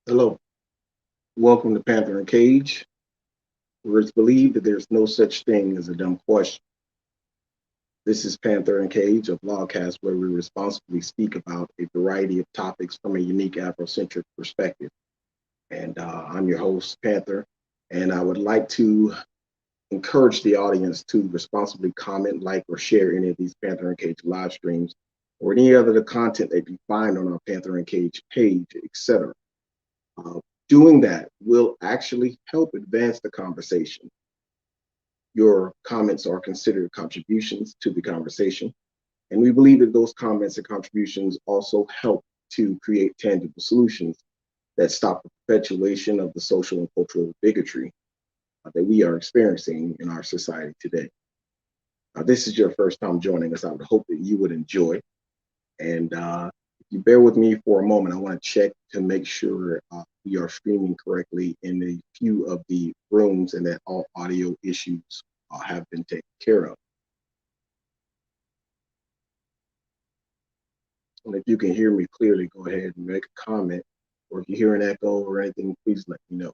Hello, welcome to Panther and Cage, where it's believed that there's no such thing as a dumb question. This is Panther and Cage, a vlogcast where we responsibly speak about a variety of topics from a unique Afrocentric perspective. And I'm your host, Panther, and I would like to encourage the audience to responsibly comment, like, or share any of these Panther and Cage live streams or any other the content that you find on our Panther and Cage page, etc. Uh, Doing that will actually help advance the conversation. Your comments are considered contributions to the conversation, and we believe that those comments and contributions also help to create tangible solutions that stop the perpetuation of the social and cultural bigotry that we are experiencing in our society today. This is your first time joining us. I would hope that you would enjoy. And if you bear with me for a moment, I want to check to make sure we are streaming correctly in a few of the rooms and that all audio issues have been taken care of. And if you can hear me clearly, go ahead and make a comment. Or if you hear an echo or anything, please let me know.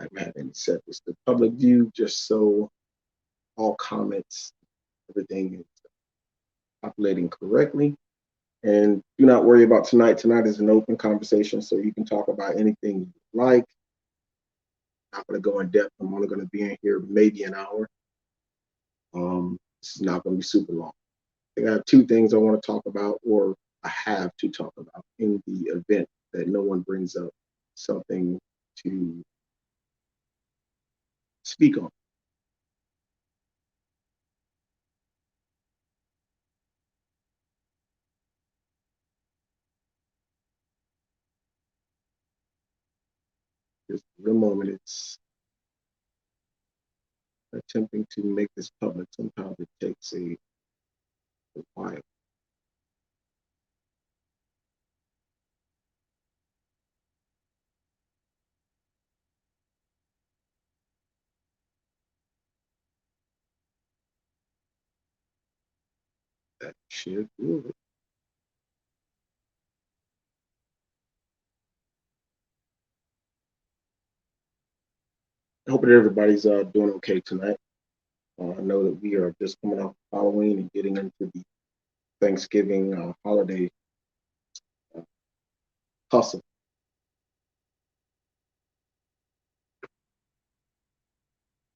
I'm having set this to public view just so all comments, everything is populating correctly. And do not worry about tonight. Tonight is an open conversation, so you can talk about anything you like. I'm not going to go in depth. I'm only going to be in here maybe an hour. This is not going to be super long. I think I have two things I want to talk about, or I have to talk about in the event that no one brings up something to speak on. Just for the moment, it's attempting to make this public. Sometimes it takes a while. That should do it. I hope that everybody's doing okay tonight. I know that we are just coming off Halloween and getting into the Thanksgiving holiday uh, hustle.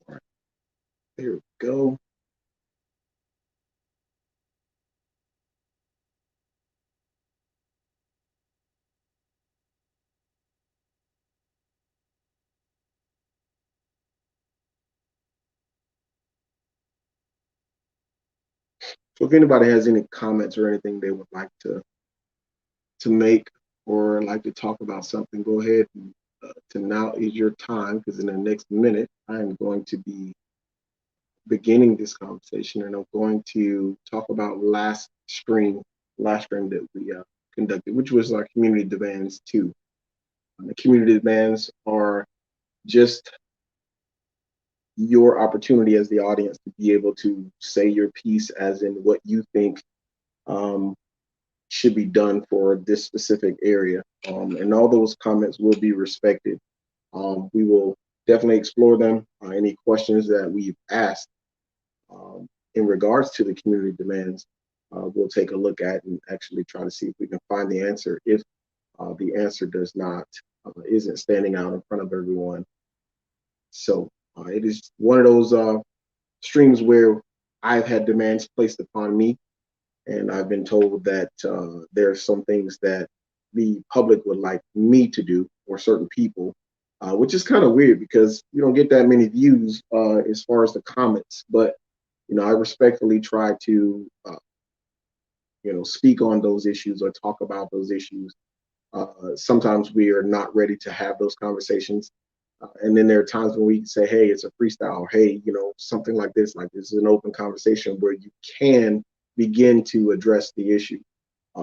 All right, there we go. So if anybody has any comments or anything they would like to make or like to talk about something, go ahead. And, to now is your time because in the next minute I am going to be beginning this conversation and I'm going to talk about last stream that we conducted, which was our community demands too. The community demands are just your opportunity as the audience to be able to say your piece as in what you think um, should be done for this specific area. And all those comments will be respected. We will definitely explore them. Any questions that we've asked um, in regards to the community demands, we'll take a look at and actually try to see if we can find the answer if the answer does not isn't standing out in front of everyone. So it is one of those streams where I've had demands placed upon me, and I've been told that there are some things that the public would like me to do or certain people, which is kind of weird because you don't get that many views as far as the comments. But I respectfully try to speak on those issues or talk about those issues. Sometimes we are not ready to have those conversations. And then there are times when we can say, hey, it's a freestyle, or hey, something like this is an open conversation where you can begin to address the issue.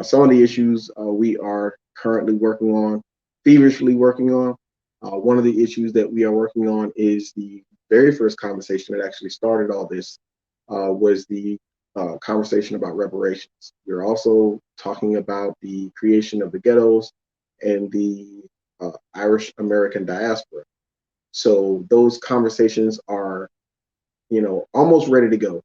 Some of the issues we are currently working on, feverishly working on. One of the issues that we are working on is the very first conversation that actually started all this was the conversation about reparations. We're also talking about the creation of the ghettos and the Irish American diaspora. So those conversations are, almost ready to go.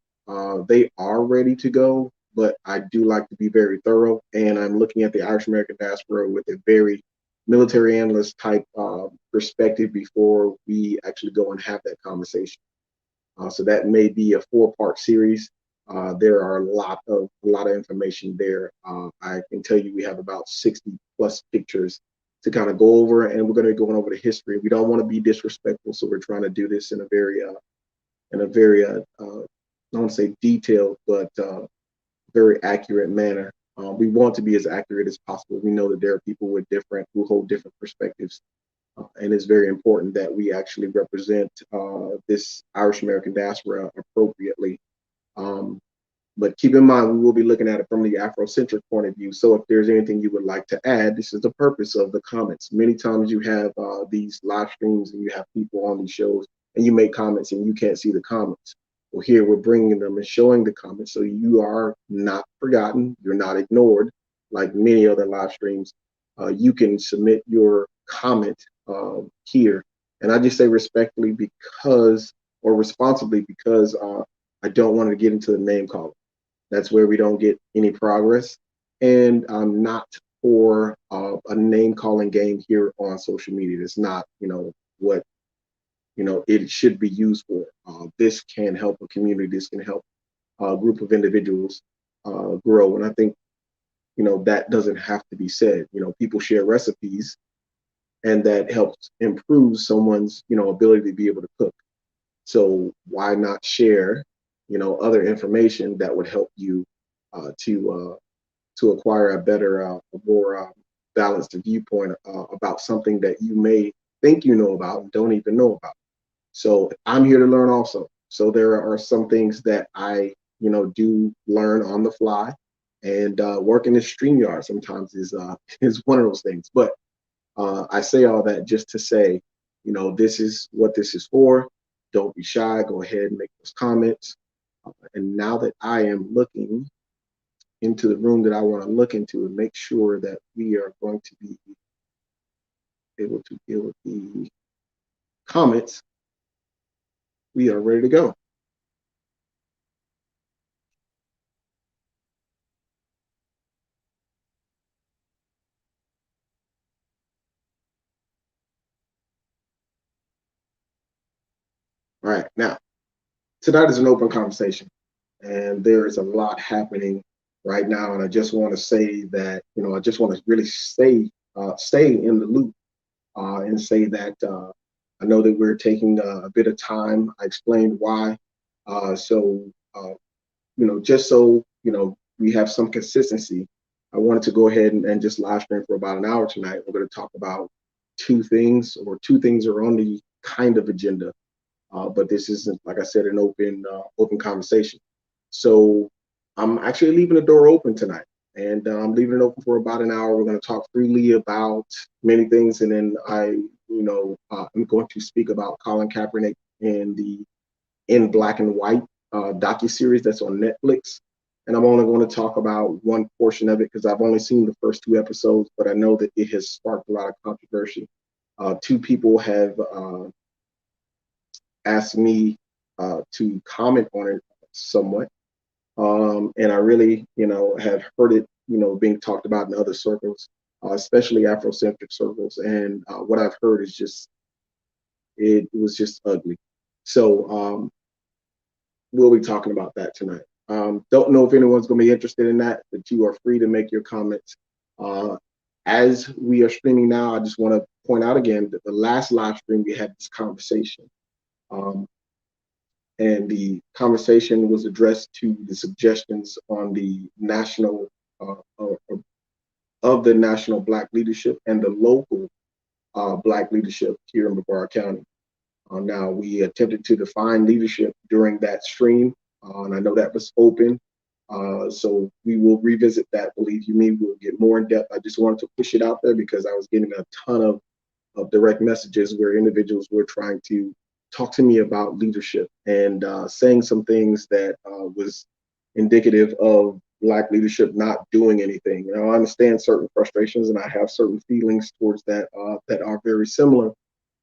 They are ready to go, but I do like to be very thorough, and I'm looking at the Irish American diaspora with a very military analyst type perspective before we actually go and have that conversation. So that may be a 4-part series. There are a lot of information there. I can tell you we have about 60 plus pictures to kind of go over, and we're going to be going over the history. We don't want to be disrespectful, so we're trying to do this in a very I don't want to say detailed, but very accurate manner. We want to be as accurate as possible. We know that there are people who hold different perspectives, and it's very important that we actually represent this Irish American diaspora appropriately. Um, but keep in mind, we will be looking at it from the Afrocentric point of view. So if there's anything you would like to add, this is the purpose of the comments. Many times you have these live streams and you have people on these shows and you make comments and you can't see the comments. Well, here we're bringing them and showing the comments so you are not forgotten, you're not ignored like many other live streams. You can submit your comment here. And I just say respectfully or responsibly because I don't want to get into the name calling. That's where we don't get any progress. And I'm not for a name calling game here on social media. It's not, what, it should be used for. This can help a community. This can help a group of individuals grow. And I think, that doesn't have to be said. People share recipes and that helps improve someone's, ability to be able to cook. So why not share, other information that would help you to acquire a better, more balanced viewpoint about something that you may think you know about and don't even know about. So I'm here to learn also. So there are some things that I, do learn on the fly, and working in StreamYard sometimes is is one of those things. But I say all that just to say, this is what this is for. Don't be shy. Go ahead and make those comments. And now that I am looking into the room that I want to look into and make sure that we are going to be able to deal with the comments, we are ready to go. All right, now, tonight is an open conversation, and there is a lot happening right now. And I just want to say that, I just want to really stay in the loop and say that I know that we're taking a bit of time. I explained why. So, just so, we have some consistency, I wanted to go ahead and just live stream for about an hour tonight. We're going to talk about two things are on the kind of agenda. But this isn't, like I said, an open conversation. So I'm actually leaving the door open tonight, and I'm leaving it open for about an hour. We're going to talk freely about many things, and then I'm going to speak about Colin Kaepernick and the In Black and White docuseries that's on Netflix. And I'm only going to talk about one portion of it because I've only seen the first 2 episodes, but I know that it has sparked a lot of controversy. 2 people have asked me to comment on it somewhat. And I really, have heard it, being talked about in other circles, especially Afrocentric circles. And what I've heard is it was just ugly. So we'll be talking about that tonight. Don't know if anyone's going to be interested in that, but you are free to make your comments. As we are streaming now, I just want to point out again that the last live stream we had this conversation. And the conversation was addressed to the suggestions on the national of the national Black leadership and the local Black leadership here in Brevard County. Now, we attempted to define leadership during that stream, and I know that was open. So we will revisit that. Believe you me, we'll get more in depth. I just wanted to push it out there because I was getting a ton of direct messages where individuals were trying to talk to me about leadership and saying some things that was indicative of Black leadership not doing anything. You know, I understand certain frustrations and I have certain feelings towards that that are very similar.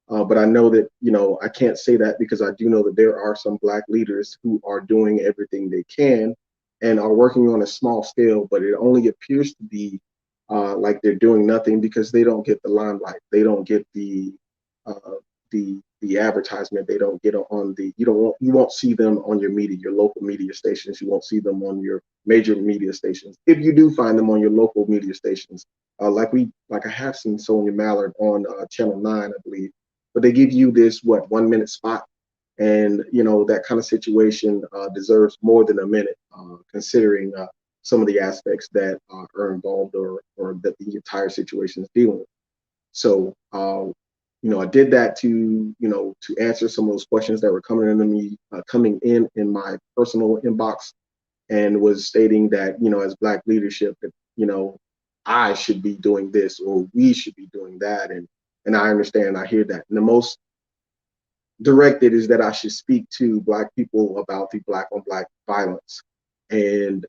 But I know that, you know, I can't say that because I do know that there are some Black leaders who are doing everything they can and are working on a small scale, but it only appears to be like they're doing nothing because they don't get the limelight. They don't get uh, the advertisement. They don't get on the, you won't see them on your media, your local media stations. You won't see them on your major media stations. If you do find them on your local media stations, like I have seen Sonia Mallard on Channel 9, I believe, but they give you this, what, 1 minute spot. And, you know, that kind of situation deserves more than a minute, considering some of the aspects that are involved or that the entire situation is dealing with. So, you know, I did that to, you know, to answer some of those questions that were coming into me, coming in my personal inbox, and was stating that, you know, as Black leadership, that, you know, I should be doing this or we should be doing that. And I understand, I hear that. And the most directed is that I should speak to Black people about the Black on Black violence. And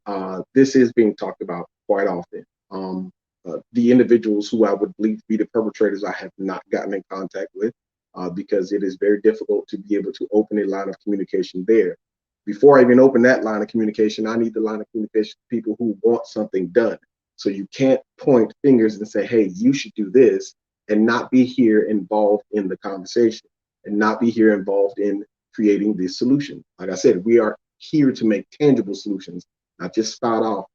this is being talked about quite often. The individuals who I would believe to be the perpetrators, I have not gotten in contact with because it is very difficult to be able to open a line of communication there. Before I even open that line of communication, I need the line of communication to people who want something done. So you can't point fingers and say, hey, you should do this, and not be here involved in the conversation and not be here involved in creating this solution. Like I said, we are here to make tangible solutions, not just spout off.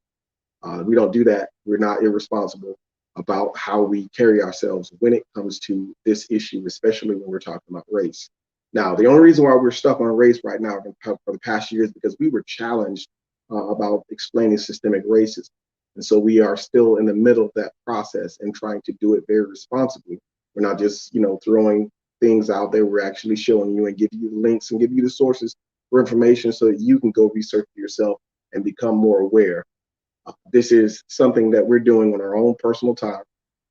We don't do that. We're not irresponsible about how we carry ourselves when it comes to this issue, especially when we're talking about race. Now, the only reason why we're stuck on race right now for the past year is because we were challenged about explaining systemic racism. And so we are still in the middle of that process and trying to do it very responsibly. We're not just, you know, throwing things out there. We're actually showing you and give you the links and give you the sources for information so that you can go research for yourself and become more aware. This is something that we're doing on our own personal time.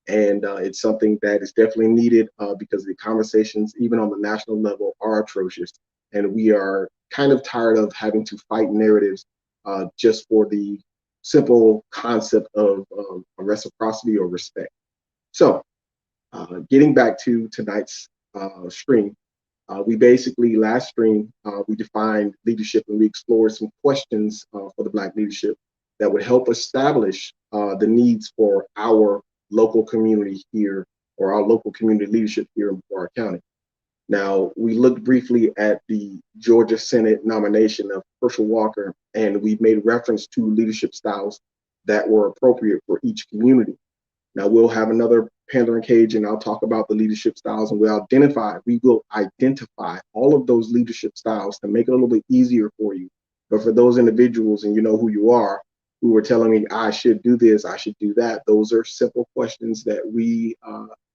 And it's something that is definitely needed because the conversations, even on the national level, are atrocious. And we are kind of tired of having to fight narratives just for the simple concept of reciprocity or respect. So, getting back to tonight's stream, we basically, last stream, we defined leadership and we explored some questions for the Black leadership that would help establish the needs for our local community here or our local community leadership here in Broward County. Now, we looked briefly at the Georgia Senate nomination of Herschel Walker, and we made reference to leadership styles that were appropriate for each community. Now we'll have another Panther and Cage, and I'll talk about the leadership styles, and we will identify all of those leadership styles to make it a little bit easier for you. But for those individuals, and you know who you are, who were telling me I should do this, I should do that, those are simple questions that we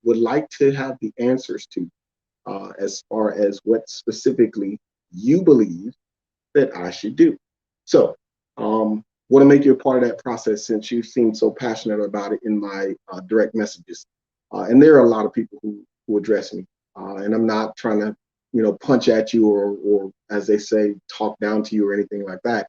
would like to have the answers to, as far as what specifically you believe that I should do. So, want to make you a part of that process since you seem so passionate about it in my direct messages. And there are a lot of people who address me, and I'm not trying to, you know, punch at you or as they say, talk down to you or anything like that.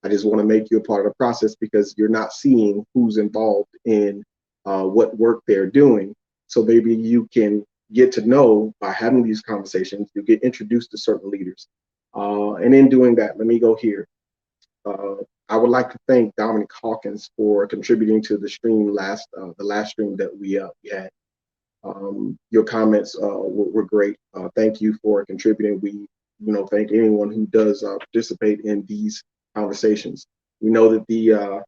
I just want to make you a part of the process because you're not seeing who's involved in what work they're doing. So maybe you can get to know by having these conversations, you get introduced to certain leaders. And in doing that, let me go here. I would like to thank Dominic Hawkins for contributing to the stream the last stream that we had. Your comments were great. Thank you for contributing. We, you know, thank anyone who does participate in these conversations. We know that the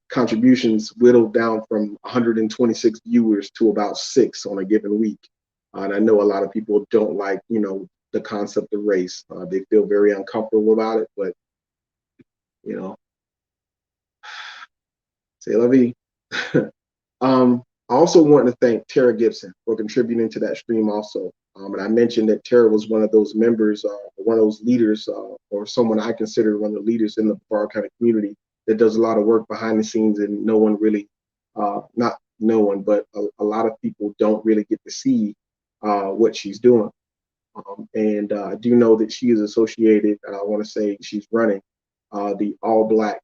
contributions whittled down from 126 viewers to about 6 on a given week. And I know a lot of people don't like, you know, the concept of race. They feel very uncomfortable about it, but, you know, c'est la vie. I also want to thank Tara Gibson for contributing to that stream also. And I mentioned that Tara was one of those members, one of those leaders, or someone I consider one of the leaders in the Broward County community that does a lot of work behind the scenes, and no one really, not no one, but a lot of people don't really get to see what she's doing. And I do know that she is associated, I want to say she's running the All Black.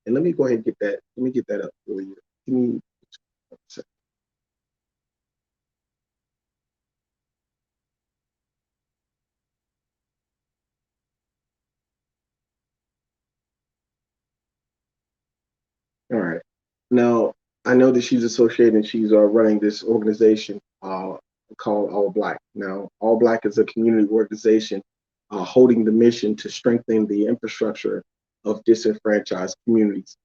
And let me go ahead and get that. Let me get that up for you. Give me 1 second. All right. Now, I know that she's associated and she's running this organization called All Black. Now, All Black is a community organization holding the mission to strengthen the infrastructure of disenfranchised communities.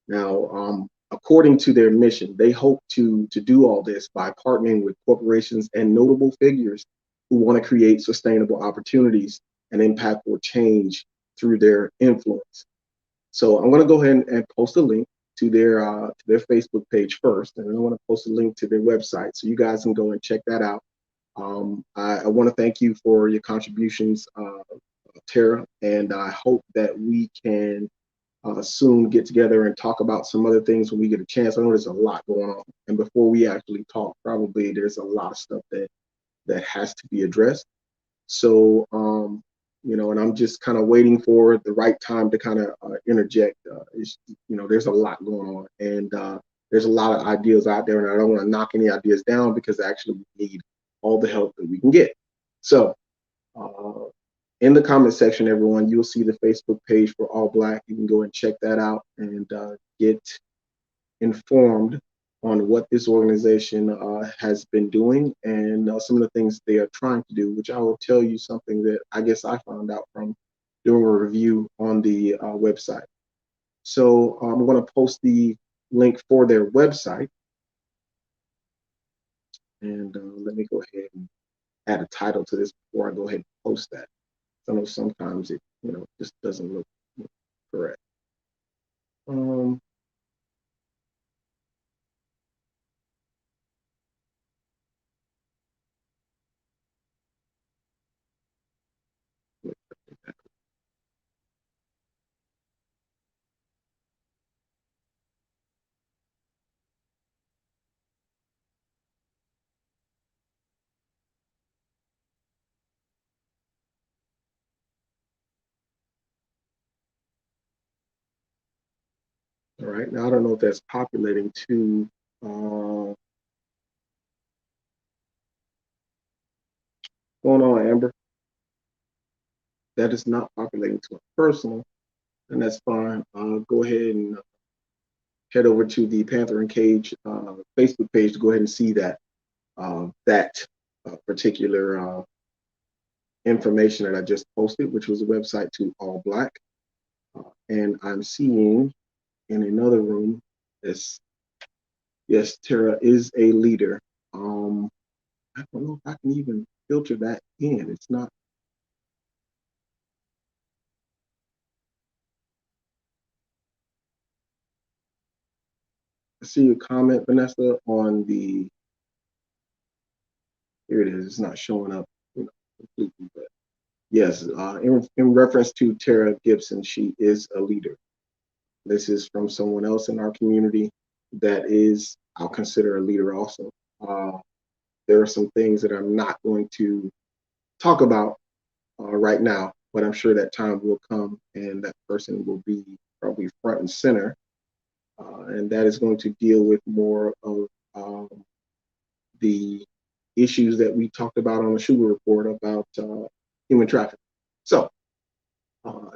Now, according to their mission, they hope to do all this by partnering with corporations and notable figures who want to create sustainable opportunities and impactful change through their influence. So I'm going to go ahead and post a link to their Facebook page first, and then I want to post a link to their website so you guys can go and check that out. I want to thank you for your contributions, Tara, and I hope that we can soon get together and talk about some other things when we get a chance. I know there's a lot going on, and before we actually talk, probably there's a lot of stuff that has to be addressed. So, and I'm just kind of waiting for the right time to kind of interject. There's a lot going on, and there's a lot of ideas out there, and I don't want to knock any ideas down because actually we need all the help that we can get. So, uh, in the comment section, everyone, you'll see the Facebook page for All Black. You can go and check that out and get informed on what this organization has been doing and some of the things they are trying to do, which I will tell you something that I guess I found out from doing a review on the website. So I'm going to post the link for their website. And let me go ahead and add a title to this before I go ahead and post that. I know sometimes it, just doesn't look correct. Um, all right, now I don't know if that's populating to going on, Amber. That is not populating to a personal, and that's fine. Go ahead and head over to the Panther and Cage Facebook page to go ahead and see that particular information that I just posted, which was a website to All Black. And I'm seeing in another room, yes, Tara is a leader. I don't know if I can even filter that in. It's not. I see your comment, Vanessa, on the. Here it is. It's not showing up, completely, but yes, in reference to Tara Gibson, she is a leader. This is from someone else in our community that is, I'll consider a leader also. Uh, there are some things that I'm not going to talk about right now, but I'm sure that time will come and that person will be probably front and center. And that is going to deal with more of the issues that we talked about on the Sugar Report about human trafficking. So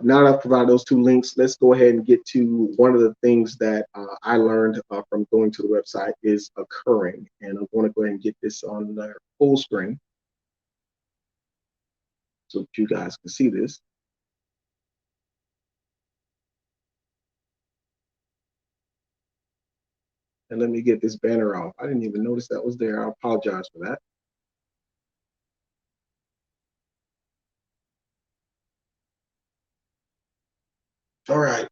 now that I've provided those two links, let's go ahead and get to one of the things that I learned from going to the website is occurring. And I'm going to go ahead and get this on the full screen so that you guys can see this. And let me get this banner off. I didn't even notice that was there. I apologize for that. All right.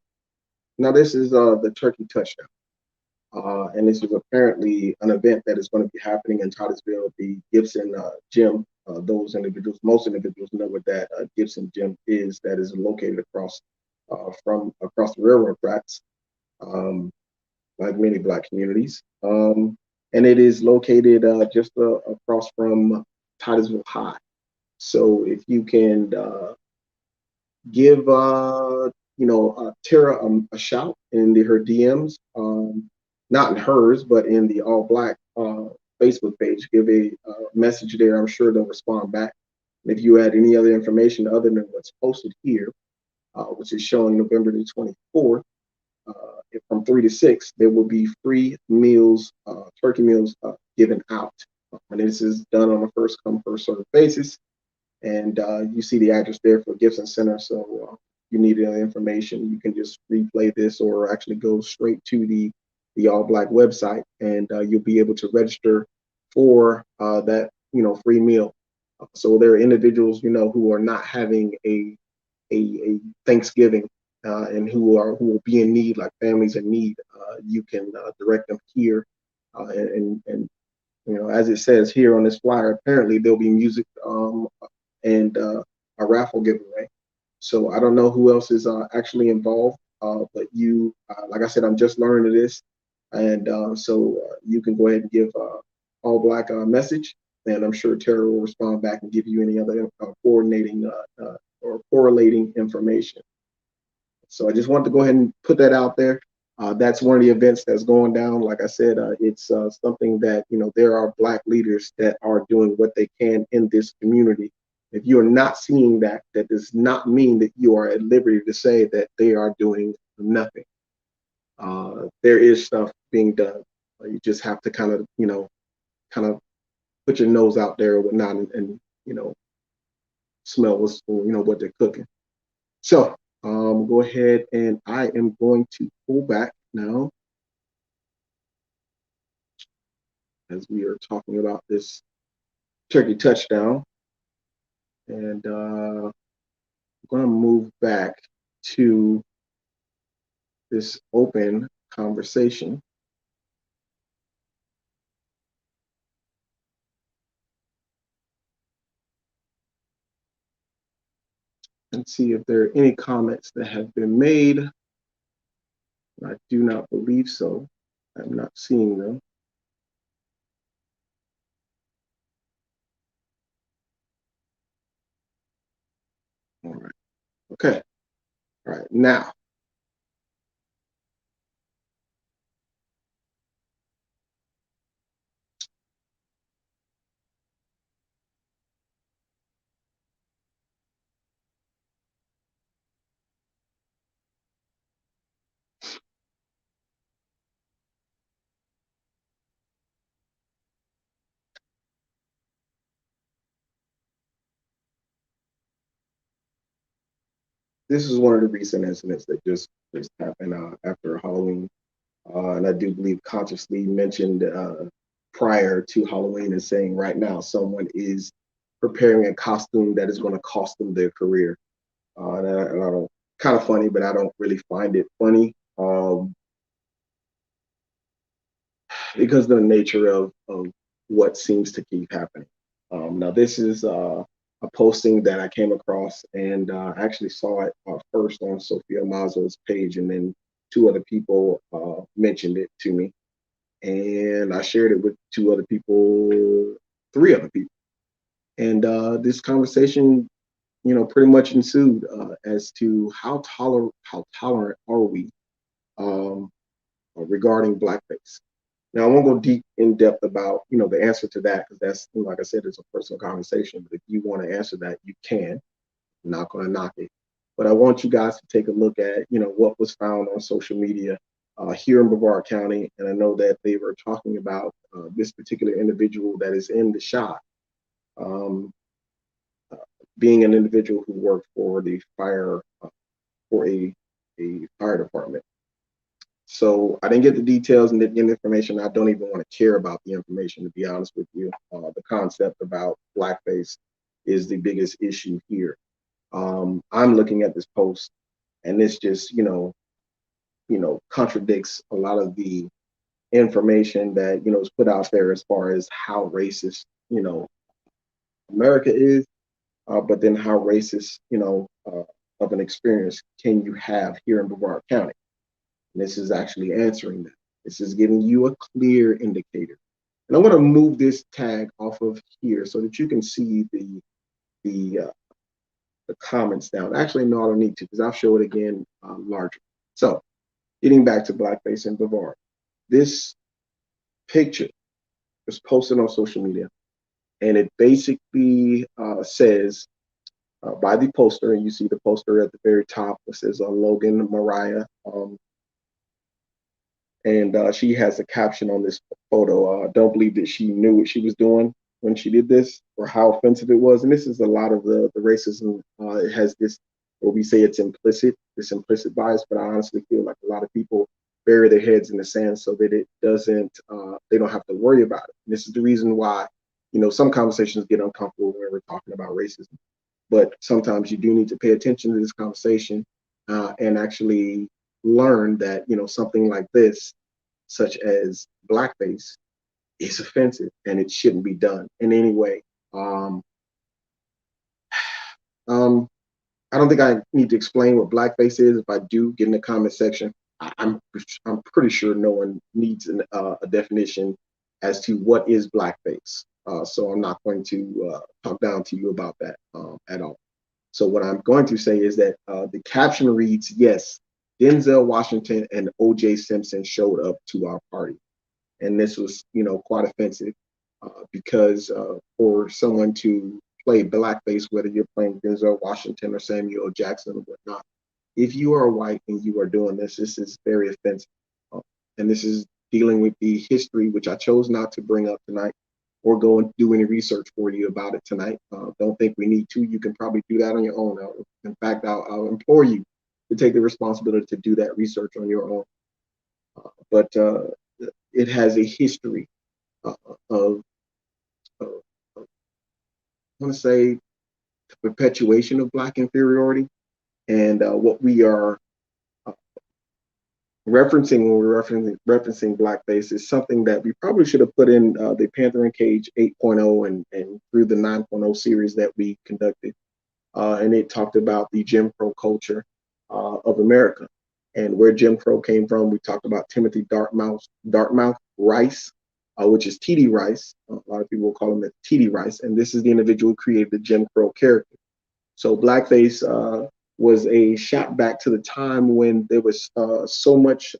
Now this is the turkey touchdown. And this is apparently an event that is going to be happening in Titusville, the Gibson Gym. Most individuals know what that Gibson Gym is. That is located across the railroad tracks, um, like many Black communities. And it is located just across from Titusville High. So if you can give Tara a shout in her DMs, not in hers, but in the All Black Facebook page. Give a message there. I'm sure they'll respond back. And if you add any other information other than what's posted here, which is showing November the 24th, from 3 to 6, there will be free meals, turkey meals given out. And this is done on a first come, first served basis. And you see the address there for Gibson Center. So if you need any information, you can just replay this or actually go straight to the All Black website, and you'll be able to register for that free meal. So there are individuals who are not having a Thanksgiving and who will be in need, like families in need. You can direct them here, and as it says here on this flyer, apparently there'll be music and a raffle giveaway. So I don't know who else is actually involved, but like I said, I'm just learning this, and so you can go ahead and give All Black a message, and I'm sure Tara will respond back and give you any other coordinating or correlating information. So I just wanted to go ahead and put that out there. That's one of the events that's going down. Like I said, it's something that, there are Black leaders that are doing what they can in this community. If you are not seeing that, that does not mean that you are at liberty to say that they are doing nothing. There is stuff being done. You just have to kind of put your nose out there or whatnot, and smell what they're cooking. So go ahead, and I am going to pull back now as we are talking about this turkey touchdown, and I'm going to move back to this open conversation. And see if there are any comments that have been made. I do not believe so. I'm not seeing them. All right. Okay. All right. Now, this is one of the recent incidents that just happened after Halloween. And I do believe consciously mentioned prior to Halloween and saying right now someone is preparing a costume that is going to cost them their career. And I don't, kind of funny, but I don't really find it funny because of the nature of what seems to keep happening. Now, this is a posting that I came across, and actually saw it first on Sophia Mazo's page, and then two other people mentioned it to me. And I shared it with three other people. And this conversation, pretty much ensued as to how tolerant are we regarding blackface. Now, I won't go deep in depth about, the answer to that, because that's, like I said, it's a personal conversation. But if you want to answer that, you can. I'm not going to knock it. But I want you guys to take a look at, what was found on social media here in Brevard County. And I know that they were talking about this particular individual that is in the shot, um, being an individual who worked for the fire, for a fire department. So I didn't get the details and didn't get the information. I don't even want to care about the information, to be honest with you. The concept about blackface is the biggest issue here. I'm looking at this post, and this just, contradicts a lot of the information that is put out there as far as how racist America is, but then how racist of an experience can you have here in Brevard County? And this is actually answering that. This is giving you a clear indicator. And I want to move this tag off of here so that you can see the comments down. Actually, no, I don't need to because I'll show it again larger. So, getting back to blackface in Brevard, this picture was posted on social media, and it basically says by the poster, and you see the poster at the very top. It says Logan Mariah. And she has a caption on this photo. Don't believe that she knew what she was doing when she did this, or how offensive it was. And this is a lot of the racism. It has this, what we say it's implicit, this implicit bias, but I honestly feel like a lot of people bury their heads in the sand so that it doesn't, they don't have to worry about it. And this is the reason why, some conversations get uncomfortable when we're talking about racism. But sometimes you do need to pay attention to this conversation and actually learn that something like this, such as blackface, is offensive and it shouldn't be done in any way. I don't think I need to explain what blackface is. If I do, get in the comment section. I'm pretty sure no one needs a definition as to what is blackface. So I'm not going to talk down to you about that at all. So what I'm going to say is that the caption reads, yes, Denzel Washington and O.J. Simpson showed up to our party. And this was, quite offensive because for someone to play blackface, whether you're playing Denzel Washington or Samuel Jackson or whatnot, if you are white and you are doing this, this is very offensive. And this is dealing with the history, which I chose not to bring up tonight or go and do any research for you about it tonight. Don't think we need to. You can probably do that on your own. In fact, I'll implore you to take the responsibility to do that research on your own. But it has a history of I want to say, the perpetuation of Black inferiority. And what we are referencing when we're referencing blackface is something that we probably should have put in the Panther and Cage 8.0 and through the 9.0 series that we conducted. And it talked about the Jim Crow culture of America and where Jim Crow came from. We talked about Timothy Dartmouth Rice, which is T.D. Rice. A lot of people will call him T.D. Rice. And this is the individual who created the Jim Crow character. So blackface was a shot back to the time when there was so much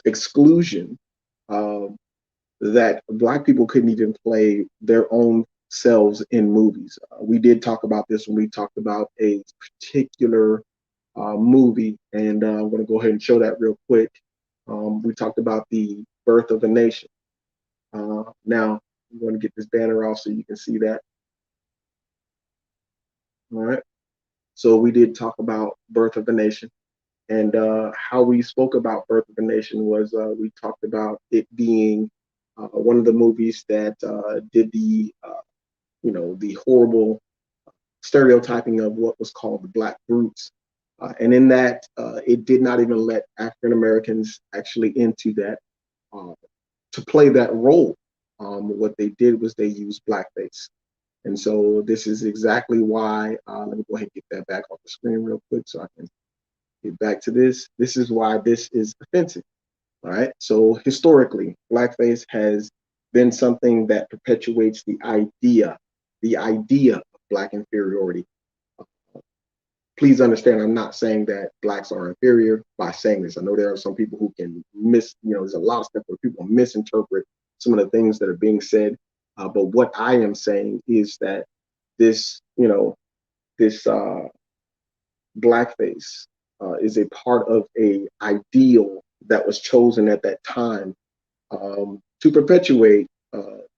exclusion that Black people couldn't even play their own selves in movies. We did talk about this when we talked about a particular movie, and I'm going to go ahead and show that real quick. We talked about the Birth of a Nation. Now, I'm going to get this banner off so you can see that. All right. So we did talk about Birth of a Nation, and how we spoke about Birth of a Nation was we talked about it being one of the movies that did the the horrible stereotyping of what was called the Black Brutes, and in that it did not even let African Americans actually into that to play that role. What they did was they used blackface. And so this is exactly why, let me go ahead and get that back off the screen real quick so I can get back to this. This is why this is offensive, all right? So historically, blackface has been something that perpetuates the idea of Black inferiority. Please understand, I'm not saying that Blacks are inferior by saying this. I know there are some people who can there's a lot of stuff where people misinterpret some of the things that are being said. But what I am saying is that this, this blackface is a part of a ideal that was chosen at that time to perpetuate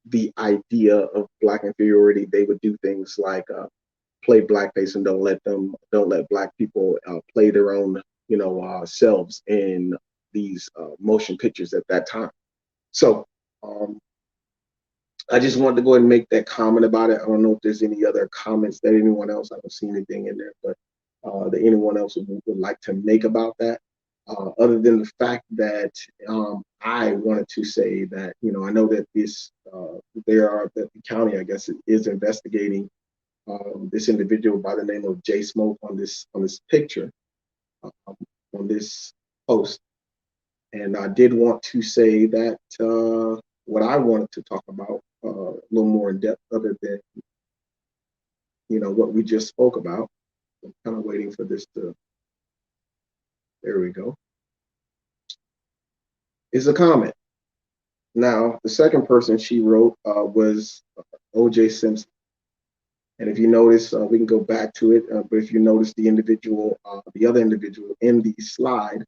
the idea of Black inferiority. They would do things like play blackface and don't let Black people play their own, selves in these motion pictures at that time. So. I just wanted to go ahead and make that comment about it. I don't know if there's any other comments that anyone else, I don't see anything in there, but that anyone else would like to make about that. Other than the fact that I wanted to say that, I know that that the county, I guess, is investigating this individual by the name of Jay Smoke on this picture, um, on this post. And I did want to say that what I wanted to talk about a little more in depth, other than what we just spoke about. I'm kind of waiting for this to. There we go. Is a comment. Now, the second person she wrote was O.J. Simpson. And if you notice, we can go back to it. But if you notice, the other individual in the slide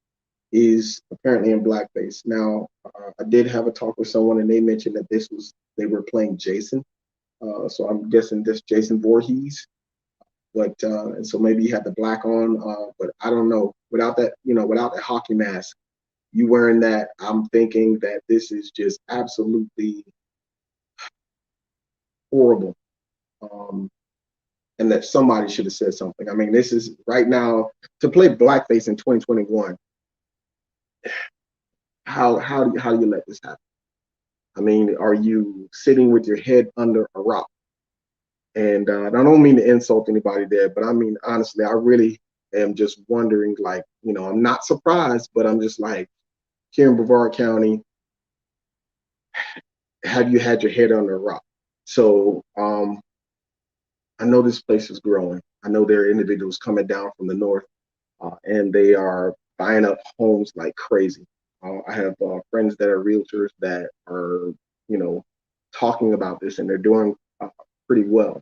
is apparently in blackface. Now, I did have a talk with someone, and they mentioned that they were playing Jason. So I'm guessing this Jason Voorhees. But and so maybe he had the black on, but I don't know. Without that hockey mask, you wearing that, I'm thinking that this is just absolutely horrible. And that somebody should have said something. I mean, this is right now to play blackface in 2021. How do you let this happen? I mean, are you sitting with your head under a rock? And I don't mean to insult anybody there, but I mean, honestly, I really am just wondering, like, I'm not surprised, but I'm just like, here in Brevard County, have you had your head under a rock? So I know this place is growing. I know there are individuals coming down from the north, and they are buying up homes like crazy. I have friends that are realtors that are, talking about this, and they're doing pretty well.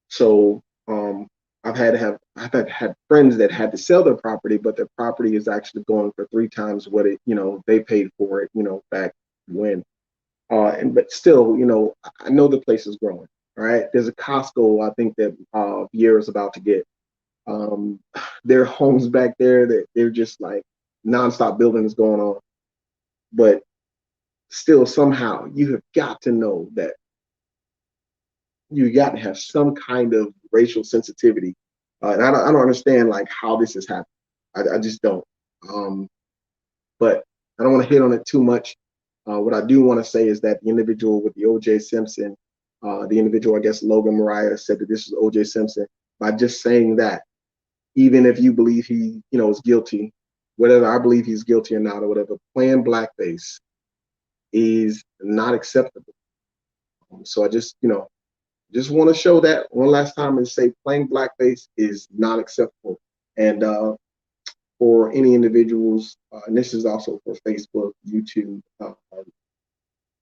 So I've had friends that had to sell their property, but their property is actually going for three times what they paid for it, back when. But still, I know the place is growing. All right, there's a Costco I think that Vieira's about to get. Um, there are homes back there that they're just like nonstop building is going on, but still somehow you have got to know that you got to have some kind of racial sensitivity. And I don't understand like how this has happened. I just don't. Um, but I don't want to hit on it too much. What I do want to say is that the individual with the O.J. Simpson, the individual, I guess Logan Mariah said that this is O.J. Simpson. By just saying that, even if you believe he, is guilty, whether I believe he's guilty or not, or whatever, playing blackface is not acceptable. So I just want to show that one last time and say playing blackface is not acceptable. And for any individuals, and this is also for Facebook, YouTube,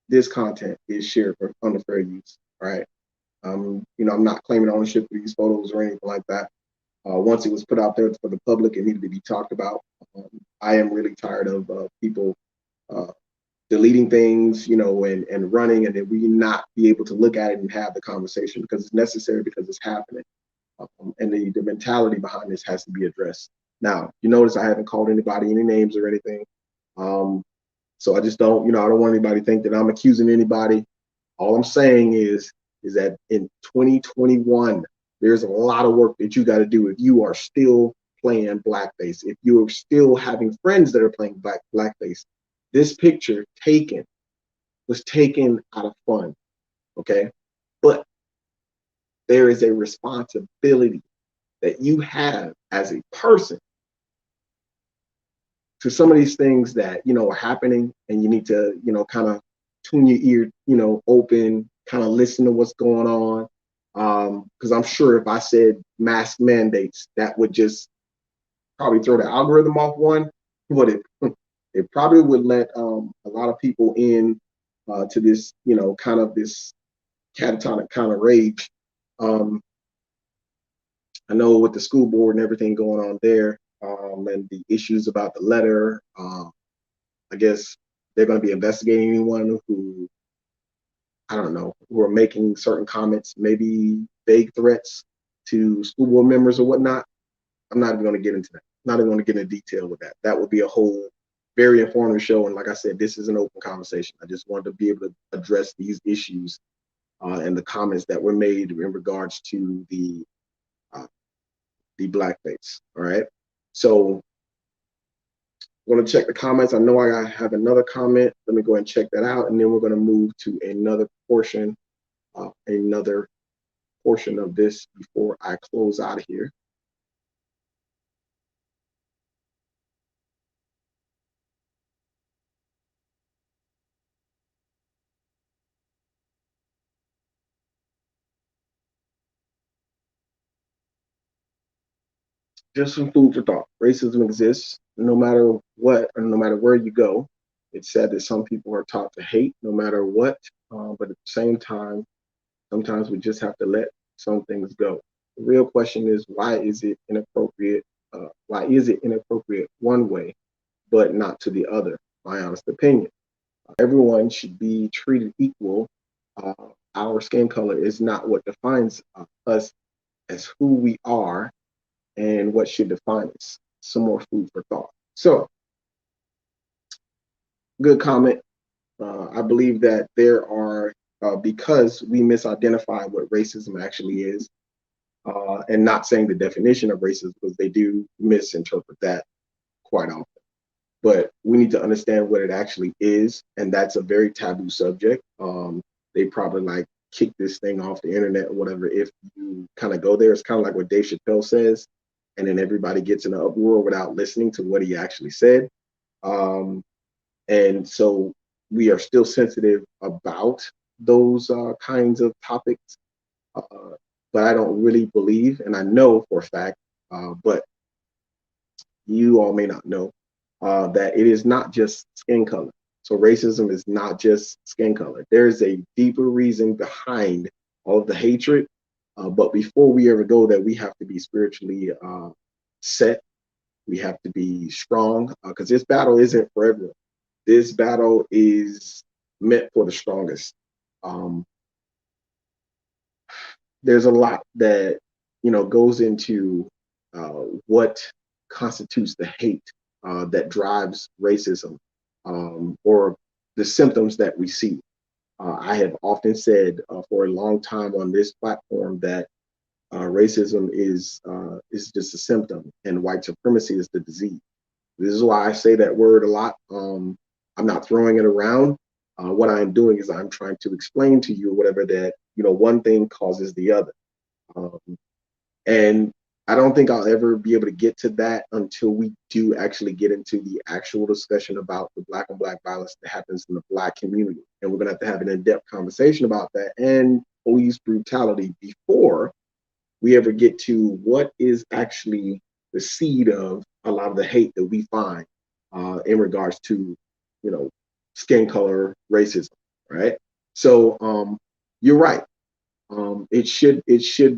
this content is shared for under fair use. All right. I'm not claiming ownership of these photos or anything like that. Once it was put out there for the public, it needed to be talked about. I am really tired of people uh, deleting things, and running, and then we not be able to look at it and have the conversation because it's necessary, because it's happening. And the mentality behind this has to be addressed. Now, you notice I haven't called anybody any names or anything. So I just don't, I don't want anybody to think that I'm accusing anybody. All I'm saying is that in 2021, there's a lot of work that you got to do if you are still playing blackface, if you're still having friends that are playing blackface. This picture was taken out of fun, okay? But there is a responsibility that you have as a person to some of these things that are happening, and you need to kind of tune your ear open, kind of listen to what's going on, because I'm sure if I said mask mandates, that would just probably throw the algorithm off one, but it probably would let a lot of people in to this kind of this catatonic kind of rage. um, I know with the school board and everything going on there, and the issues about the letter, I guess they're going to be investigating anyone who, I don't know, who are making certain comments, maybe vague threats to school board members or whatnot. I'm not even going to get into that. I'm not even going to get into detail with that. That would be a whole very informative show. And like I said, this is an open conversation. I just wanted to be able to address these issues and the comments that were made in regards to uh, the blackface. All right. So I'm going to check the comments. I know I have another comment. Let me go ahead and check that out, and then we're going to move to another portion of this before I close out of here. Just some food for thought. Racism exists no matter what, or no matter where you go. It's said that some people are taught to hate no matter what, but at the same time, sometimes we just have to let some things go. The real question is, why is it inappropriate? Why is it inappropriate one way, but not to the other? My honest opinion. Everyone should be treated equal. Uh, our skin color is not what defines us as who we are and what should define us. Some more food for thought. So, good comment. I believe that there are, because we misidentify what racism actually is, and not saying the definition of racism, because they do misinterpret that quite often. But we need to understand what it actually is, and that's a very taboo subject. They probably like kick this thing off the internet or whatever if you kind of go there. It's kind of like what Dave Chappelle says, and then everybody gets in an uproar without listening to what he actually said. And so we are still sensitive about those kinds of topics, uh, but I don't really believe, and I know for a fact, but you all may not know, that it is not just skin color. So racism is not just skin color. There's a deeper reason behind all of the hatred. But before we ever go there, we have to be spiritually set. We have to be strong, because this battle isn't for everyone. This battle is meant for the strongest. Um, there's a lot that goes into what constitutes the hate that drives racism, or the symptoms that we see. I have often said for a long time on this platform that racism is just a symptom, and white supremacy is the disease. This is why I say that word a lot. I'm not throwing it around. What I'm doing is I'm trying to explain to you whatever that one thing causes the other. Um, and I don't think I'll ever be able to get to that until we do actually get into the actual discussion about the black on black violence that happens in the black community. And we're going to have an in-depth conversation about that and police brutality before we ever get to what is actually the seed of a lot of the hate that we find in regards to, skin color racism, right? So you're right. It should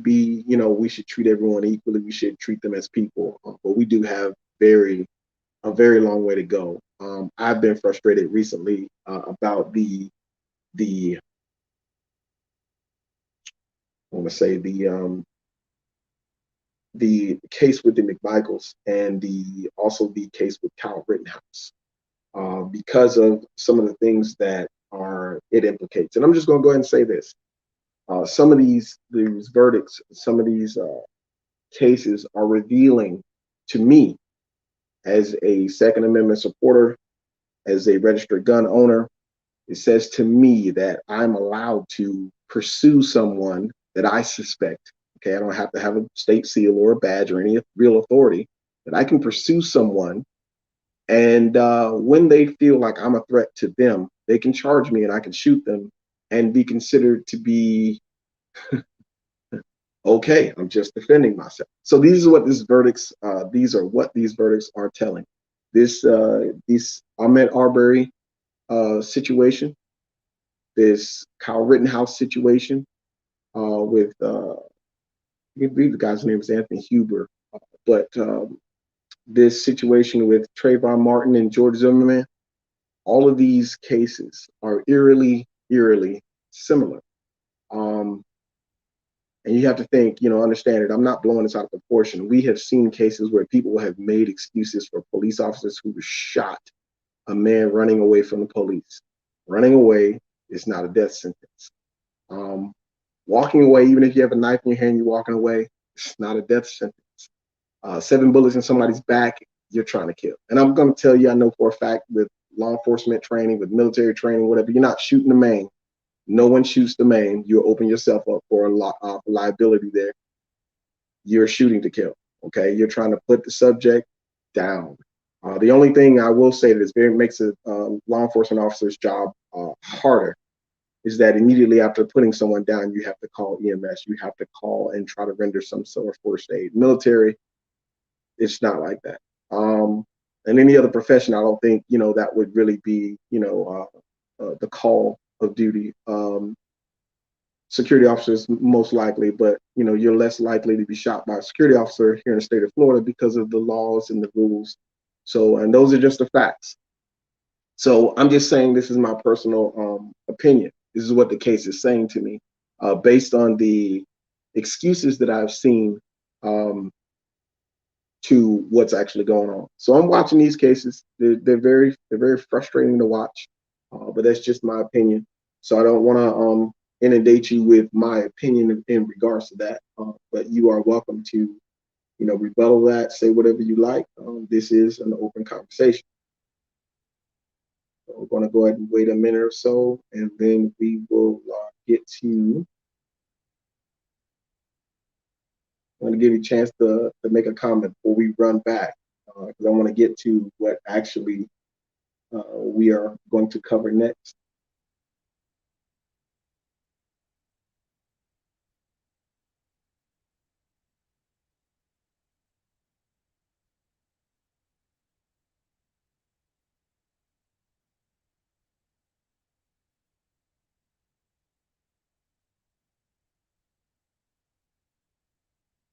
be, we should treat everyone equally. We should treat them as people, but we do have a very long way to go. I've been frustrated recently about the I want to say the case with the McMichaels and also the case with Kyle Rittenhouse, because of some of the things that it implicates. And I'm just going to go ahead and say this: some of these verdicts, some of these cases are revealing to me, as a Second Amendment supporter, as a registered gun owner. It says to me that I'm allowed to pursue someone that I suspect. Okay, I don't have to have a state seal or a badge or any real authority. That I can pursue someone, and when they feel like I'm a threat to them, they can charge me and I can shoot them and be considered to be okay. I'm just defending myself. So these are what these verdicts are telling. This Ahmaud Arbery situation, this Kyle Rittenhouse situation with I believe the guy's name is Anthony Huber, but this situation with Trayvon Martin and George Zimmerman, all of these cases are eerily similar. And you have to think, understand it. I'm not blowing this out of proportion. We have seen cases where people have made excuses for police officers who shot a man running away from the police. Running away is not a death sentence. Walking away, even if you have a knife in your hand, you're walking away, it's not a death sentence. 7 bullets in somebody's back you're trying to kill. And I'm going to tell you, I know for a fact with law enforcement training, with military training, whatever, you're not shooting the main. No one shoots the main. You open yourself up for liability there. You're shooting to kill. Okay, you're trying to put the subject down. The only thing I will say that is very makes a law enforcement officer's job harder is that immediately after putting someone down, you have to call EMS. You have to call and try to render some sort of first aid. Military, it's not like that. And any other profession, I don't think that would really be the call of duty. Security officers most likely, but you're less likely to be shot by a security officer here in the state of Florida because of the laws and the rules. So, and those are just the facts. So I'm just saying this is my personal opinion. This is what the case is saying to me, based on the excuses that I've seen to what's actually going on. So I'm watching these cases. They're very frustrating to watch, but that's just my opinion. So I don't want to inundate you with my opinion in regards to that. But you are welcome to rebuttal that, say whatever you like. This is an open conversation. So we're going to go ahead and wait a minute or so, and then we will get to. I'm going to give you a chance to make a comment before we run back, because I want to get to what actually we are going to cover next.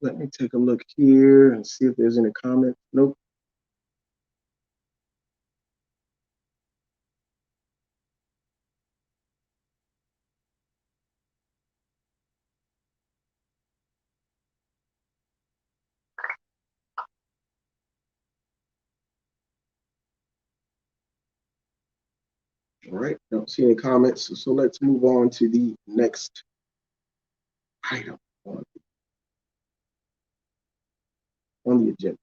Let me take a look here and see if there's any comments. Nope. All right, don't see any comments. So let's move on to the next item on the agenda.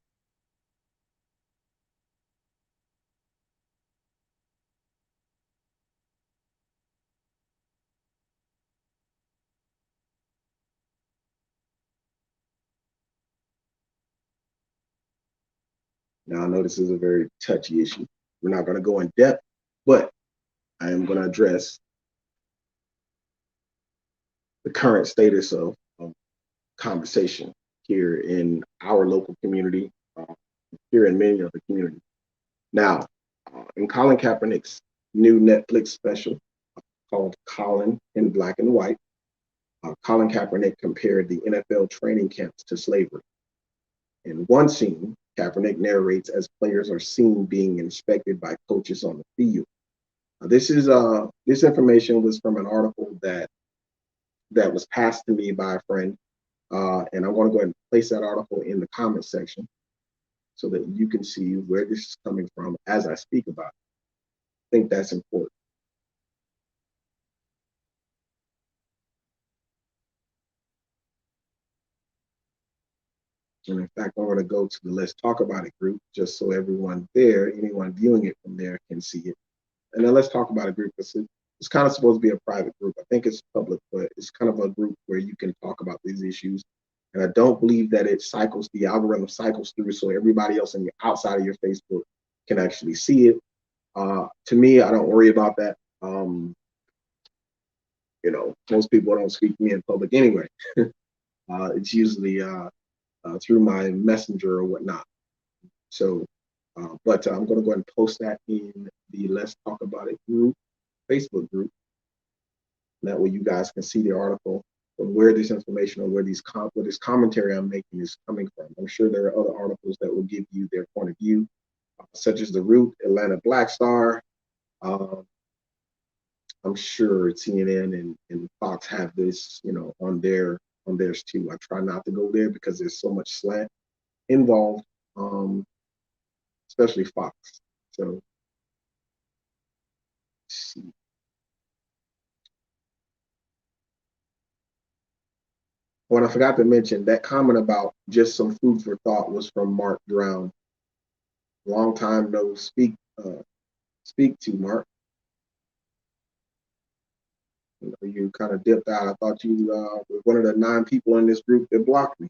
Now, I know this is a very touchy issue. We're not going to go in depth, but I am going to address the current status of conversation here in our local community, here in many other communities. Now, in Colin Kaepernick's new Netflix special called Colin in Black and White, Colin Kaepernick compared the NFL training camps to slavery. In one scene, Kaepernick narrates as players are seen being inspected by coaches on the field. This information was from an article that was passed to me by a friend, and I want to go ahead and place that article in the comment section so that you can see where this is coming from as I speak about it. I think that's important. And in fact, I'm going to go to the Let's Talk About It group just so everyone there, anyone viewing it from there, can see it. And then Let's Talk About It group. It's kind of supposed to be a private group. I think it's public, but it's kind of a group where you can talk about these issues. And I don't believe that the algorithm cycles through so everybody else on the outside of your Facebook can actually see it. To me, I don't worry about that. Most people don't speak to me in public anyway. It's usually through my messenger or whatnot. So, but I'm going to go ahead and post that in the Let's Talk About It group, Facebook group. That way you guys can see the article from where this information or where this commentary I'm making is coming from. I'm sure there are other articles that will give you their point of view, such as The Root, Atlanta Black Star. I'm sure CNN and Fox have this, on theirs too. I try not to go there because there's so much slant involved, especially Fox. So let's see. What I forgot to mention, that comment about just some food for thought was from Mark Brown. Long time no speak to, Mark. You kind of dipped out. I thought you were one of the 9 people in this group that blocked me.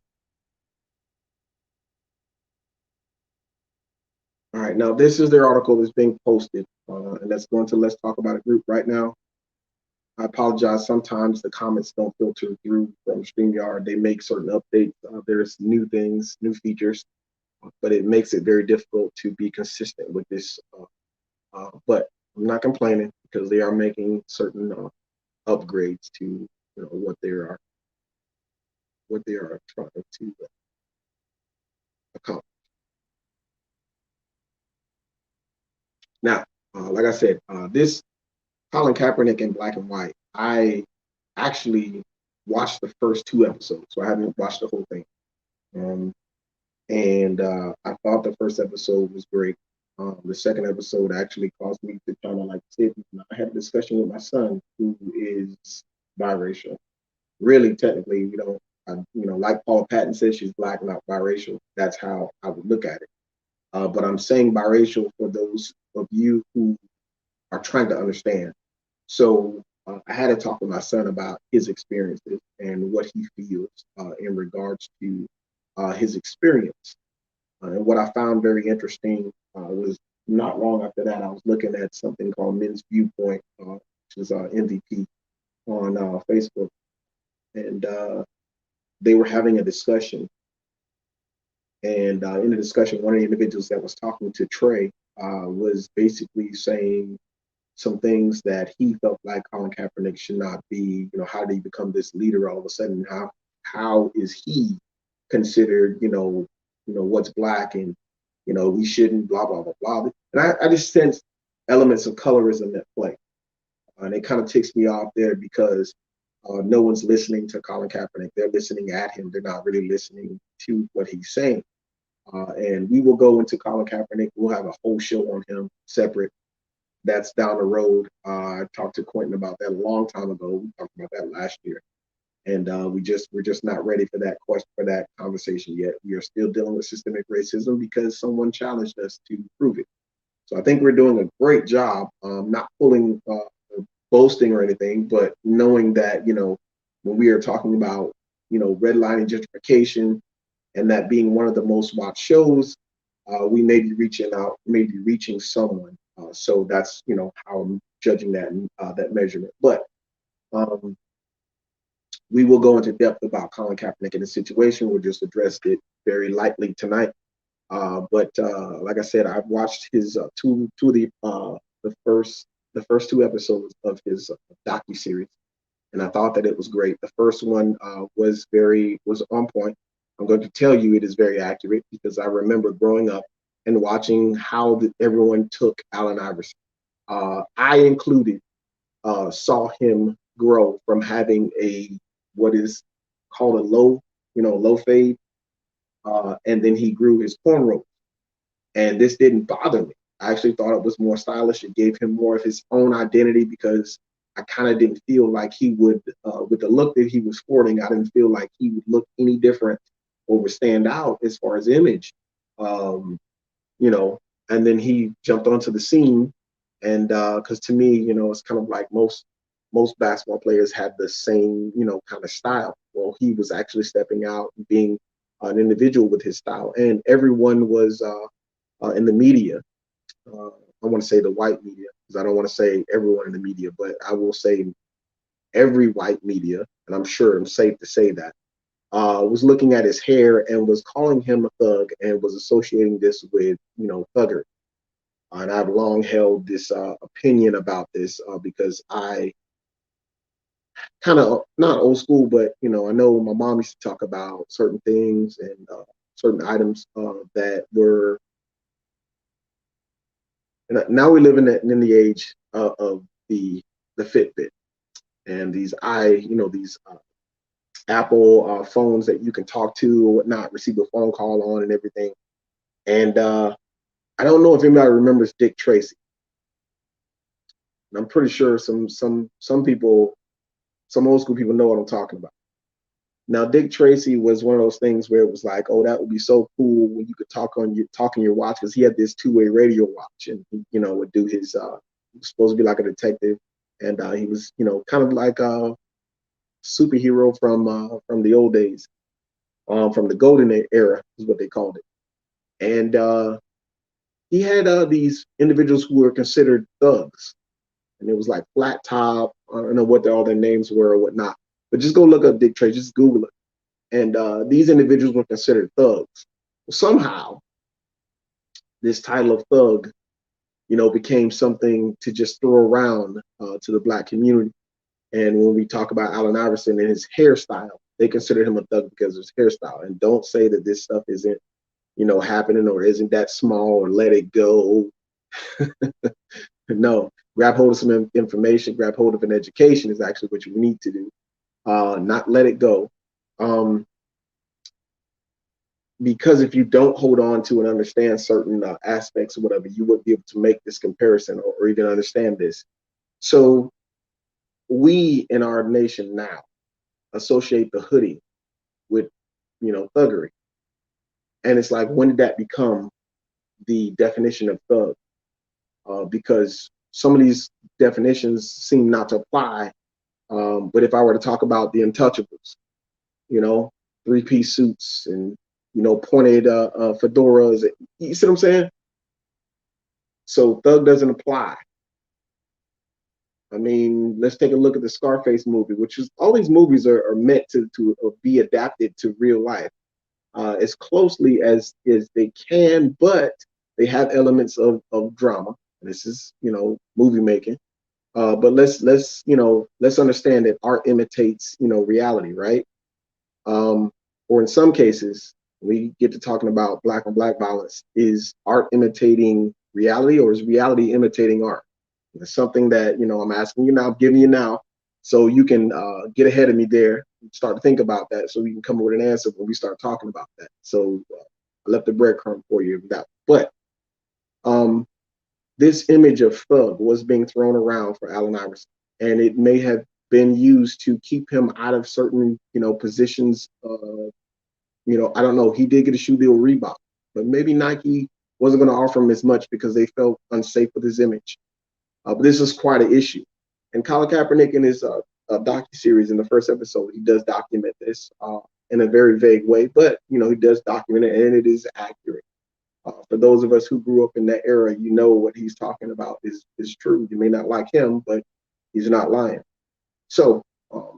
All right, now this is their article that's being posted, and let's go into Let's Talk About a group right now. I apologize. Sometimes the comments don't filter through from StreamYard. They make certain updates. There's new things, new features, but it makes it very difficult to be consistent with this. But I'm not complaining because they are making certain upgrades to what they are trying to accomplish. Now, like I said, this Colin Kaepernick in black and white. I actually watched the first 2 episodes, so I haven't watched the whole thing. Um, and I thought the first episode was great. The second episode actually caused me to kind of like sit. I had a discussion with my son, who is biracial. Really, technically, like Paula Patton says, she's black, not biracial. That's how I would look at it. But I'm saying biracial for those of you who are trying to understand. So I had to talk with my son about his experiences and what he feels in regards to his experience. And what I found very interesting was not long after that, I was looking at something called Men's Viewpoint, which is MVP on Facebook. And they were having a discussion. And in the discussion, one of the individuals that was talking to Trey was basically saying some things that he felt like Colin Kaepernick should not be. How did he become this leader all of a sudden? How is he considered? What's black, and we shouldn't blah blah blah blah. And I just sense elements of colorism at play, and it kind of ticks me off there because no one's listening to Colin Kaepernick. They're listening at him. They're not really listening to what he's saying. And we will go into Colin Kaepernick. We'll have a whole show on him separate. That's down the road. I talked to Quentin about that a long time ago. We talked about that last year, and we're just not ready for that question, for that conversation yet. We are still dealing with systemic racism because someone challenged us to prove it. So I think we're doing a great job, not pulling boasting or anything, but knowing that when we are talking about redlining gentrification and that being one of the most watched shows, we may be reaching out, maybe reaching someone. So that's how I'm judging that measurement. But we will go into depth about Colin Kaepernick and the situation. We'll just address it very lightly tonight. But like I said, I've watched his two of the first 2 episodes of his docu series, and I thought that it was great. The first one was on point. I'm going to tell you it is very accurate because I remember growing up and watching how everyone took Allen Iverson. I included saw him grow from having what is called a low fade, and then he grew his cornrows. And this didn't bother me. I actually thought it was more stylish. It gave him more of his own identity because I kind of didn't feel like he would, with the look that he was sporting, I didn't feel like he would look any different or would stand out as far as image. Um, and then he jumped onto the scene, and because to me, it's kind of like most basketball players have the same, kind of style. Well, he was actually stepping out and being an individual with his style, and everyone was in the media. I want to say the white media because I don't want to say everyone in the media, but I will say every white media, and I'm sure I'm safe to say that, was looking at his hair and was calling him a thug and was associating this with, thugger. And I've long held this opinion about this because I kind of not old school, but I know my mom used to talk about certain things and certain items that were. And now we live in the age of the Fitbit and these Apple phones that you can talk to or whatnot, receive a phone call on and everything. And I don't know if anybody remembers Dick Tracy. And I'm pretty sure some people, some old school people know what I'm talking about. Now, Dick Tracy was one of those things where it was like, oh, that would be so cool when you could talk on your watch, because he had this two-way radio watch, and he, would do his he was supposed to be like a detective, and he was kind of like a superhero from the old days, from the golden era is what they called it. And he had these individuals who were considered thugs, and it was like Flat Top. I don't know what all their names were or whatnot, but just go look up Dick Tracy, just Google it. And these individuals were considered thugs. Well, somehow, this title of thug, became something to just throw around to the Black community. And when we talk about Allen Iverson and his hairstyle, they consider him a thug because of his hairstyle. And don't say that this stuff isn't, happening, or isn't that small, or let it go. No, grab hold of some information, grab hold of an education is actually what you need to do, not let it go. Because if you don't hold on to and understand certain aspects or whatever, you wouldn't be able to make this comparison, or even understand this. So we in our nation now associate the hoodie with, thuggery. And it's like, when did that become the definition of thug? Because some of these definitions seem not to apply. But if I were to talk about the Untouchables, three-piece suits and, pointed fedoras, you see what I'm saying? So thug doesn't apply. I mean, let's take a look at the Scarface movie, which is, all these movies are meant to be adapted to real life as closely as they can, but they have elements of drama. This is, movie making. But let's understand that art imitates, reality, right? Or in some cases, we get to talking about black on black violence. Is art imitating reality, or is reality imitating art? It's something that, I'm asking you now, I'm giving you now, so you can get ahead of me there, start to think about that, so we can come up with an answer when we start talking about that. So I left the breadcrumb for you that. But this image of thug was being thrown around for Allen Iverson, and it may have been used to keep him out of certain, positions. I don't know. He did get a shoe deal with Reebok, but maybe Nike wasn't going to offer him as much because they felt unsafe with his image. But this is quite an issue. And Colin Kaepernick, in his docu-series, in the first episode, he does document this in a very vague way, but he does document it, and it is accurate. For those of us who grew up in that era, what he's talking about is true. You may not like him, but he's not lying. So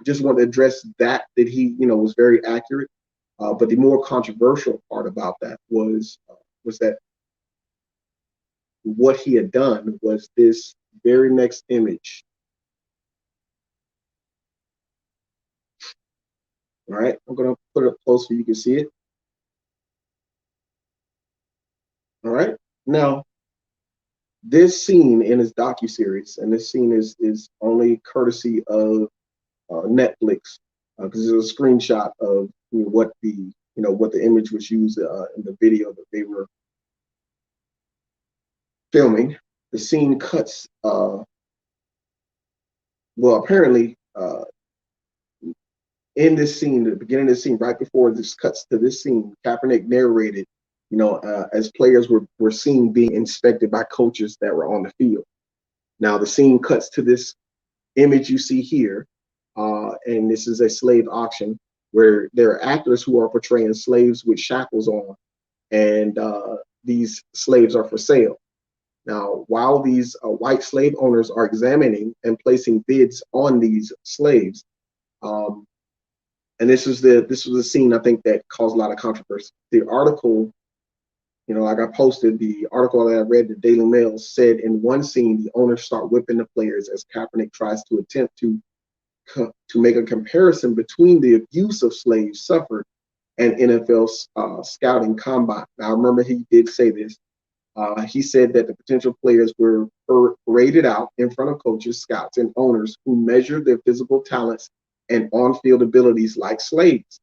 just want to address that he, was very accurate. But the more controversial part about that was that what he had done was this very next image. All right, I'm going to put it up close so you can see it. All right, now this scene in his docu-series, and this scene is only courtesy of Netflix, because there's a screenshot of what the image was used in the video that they were filming. The scene cuts. Well, apparently, in this scene, the beginning of the scene, right before this cuts to this scene, Kaepernick narrated, as players were seen being inspected by coaches that were on the field. Now the scene cuts to this image you see here, and this is a slave auction where there are actors who are portraying slaves with shackles on, and these slaves are for sale. Now, while these white slave owners are examining and placing bids on these slaves, and this was a scene I think that caused a lot of controversy. The article, like I posted, the article that I read, the Daily Mail, said in one scene the owners start whipping the players as Kaepernick tries to attempt to make a comparison between the abuse of slaves suffered and NFL scouting combine. Now, I remember he did say this. He said that the potential players were paraded out in front of coaches, scouts, and owners who measured their physical talents and on-field abilities like slaves.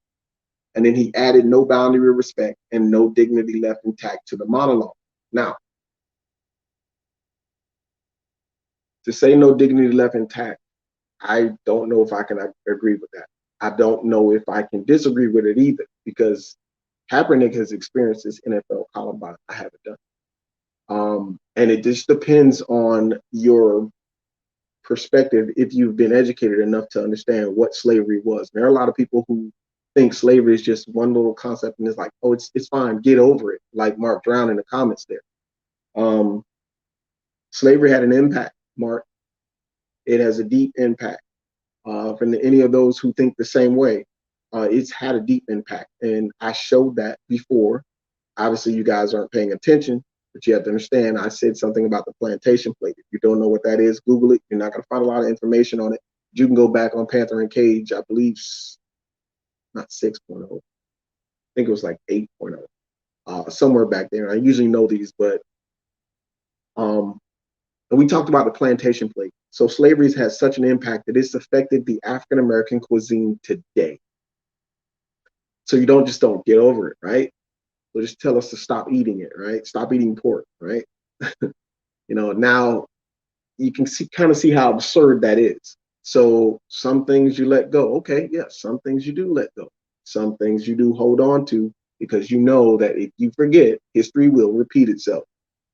And then he added no boundary of respect and no dignity left intact to the monologue. Now, to say no dignity left intact, I don't know if I can agree with that. I don't know if I can disagree with it either, because Kaepernick has experienced this NFL Columbine. I haven't done. And it just depends on your perspective if you've been educated enough to understand what slavery was. There are a lot of people who think slavery is just one little concept and it's like, oh, it's fine, get over it, like Mark Drown in the comments there. Slavery had an impact, Mark. It has a deep impact. From any of those who think the same way, it's had a deep impact. And I showed that before. Obviously, you guys aren't paying attention, but you have to understand, I said something about the plantation plate. If you don't know what that is, Google it. You're not going to find a lot of information on it. You can go back on Panther and Cage, I believe, not 6.0. I think it was like 8.0, somewhere back there. I usually know these, but and we talked about the plantation plate. So slavery has had such an impact that it's affected the African-American cuisine today. So you don't get over it, right? So just tell us to stop eating it, right? Stop eating pork, right? Now you can kind of see how absurd that is. So some things you let go. Okay, yes, some things you do let go. Some things you do hold on to, because you know that if you forget, history will repeat itself.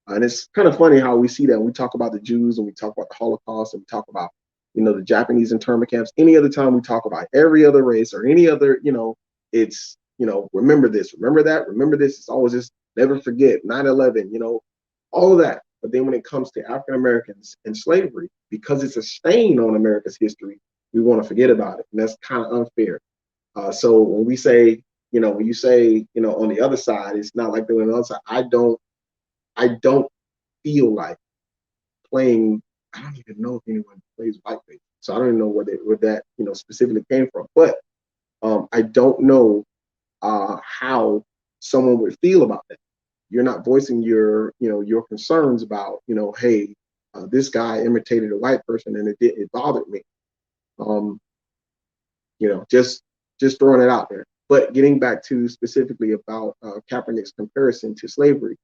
And it's kind of funny how we see that when we talk about the Jews and we talk about the Holocaust and we talk about, the Japanese internment camps. Any other time we talk about every other race or any other, it's, remember this, remember that, remember this. It's always just never forget 9/11, all of that. But then when it comes to African Americans and slavery, because it's a stain on America's history, we want to forget about it. And that's kind of unfair. So when we say, when you say, on the other side, it's not like they're on the other side. I don't feel like playing. I don't even know if anyone plays whiteface, so I don't even know where that specifically came from. But I don't know how someone would feel about that. You're not voicing your concerns about hey, this guy imitated a white person and it bothered me. Just throwing it out there. But getting back to specifically about Kaepernick's comparison to slavery.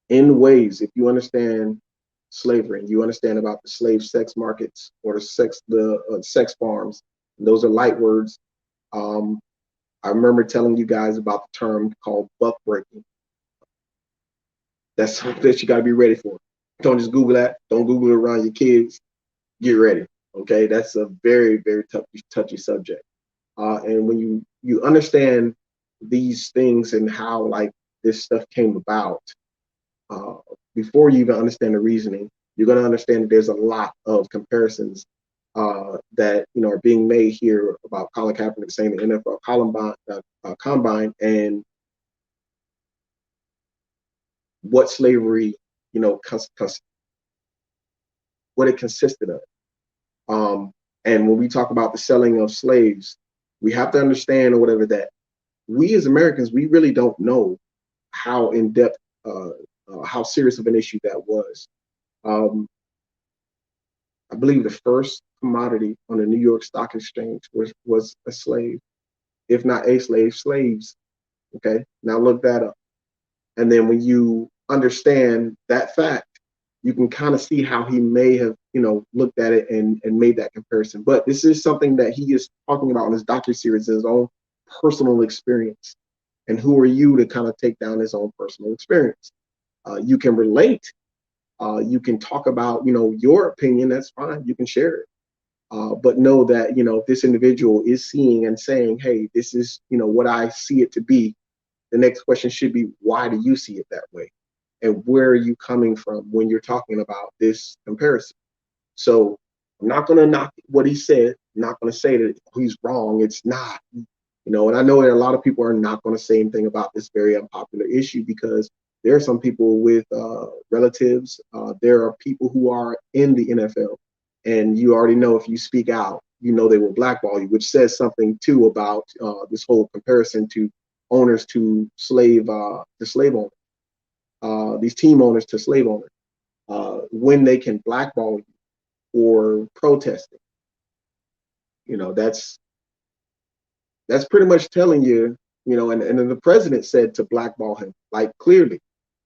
In ways, if you understand slavery and you understand about the slave sex markets or the sex farms, those are light words. I remember telling you guys about the term called buck breaking. That's something that you got to be ready for. Don't just Google that. Don't Google it around your kids. Get ready. Okay, that's a very, very touchy subject. And when you understand these things and how like this stuff came about, before you even understand the reasoning, you're going to understand that there's a lot of comparisons that are being made here about Colin Kaepernick saying the NFL Combine and what slavery, what it consisted of. And when we talk about the selling of slaves, we have to understand or whatever that we as Americans, we really don't know how in depth, how serious of an issue that was. I believe the first commodity on the New York Stock Exchange was a slave, if not a slave, slaves. Okay, now look that up. And then when you understand that fact, you can kind of see how he may have, looked at it and made that comparison. But this is something that he is talking about in his docuseries, his own personal experience. And who are you to kind of take down his own personal experience? You can relate. You can talk about, your opinion. That's fine. You can share it. But know that, if this individual is seeing and saying, hey, this is, what I see it to be, the next question should be, why do you see it that way? And where are you coming from when you're talking about this comparison? So I'm not going to knock what he said. I'm not going to say that he's wrong. It's not, and I know that a lot of people are not going to say anything about this very unpopular issue because there are some people with relatives. There are people who are in the NFL, and you already know if you speak out, they will blackball you, which says something too about this whole comparison to owners to slave owners, these team owners to slave owners, when they can blackball you or protesting. That's pretty much telling you, and then the president said to blackball him, like clearly.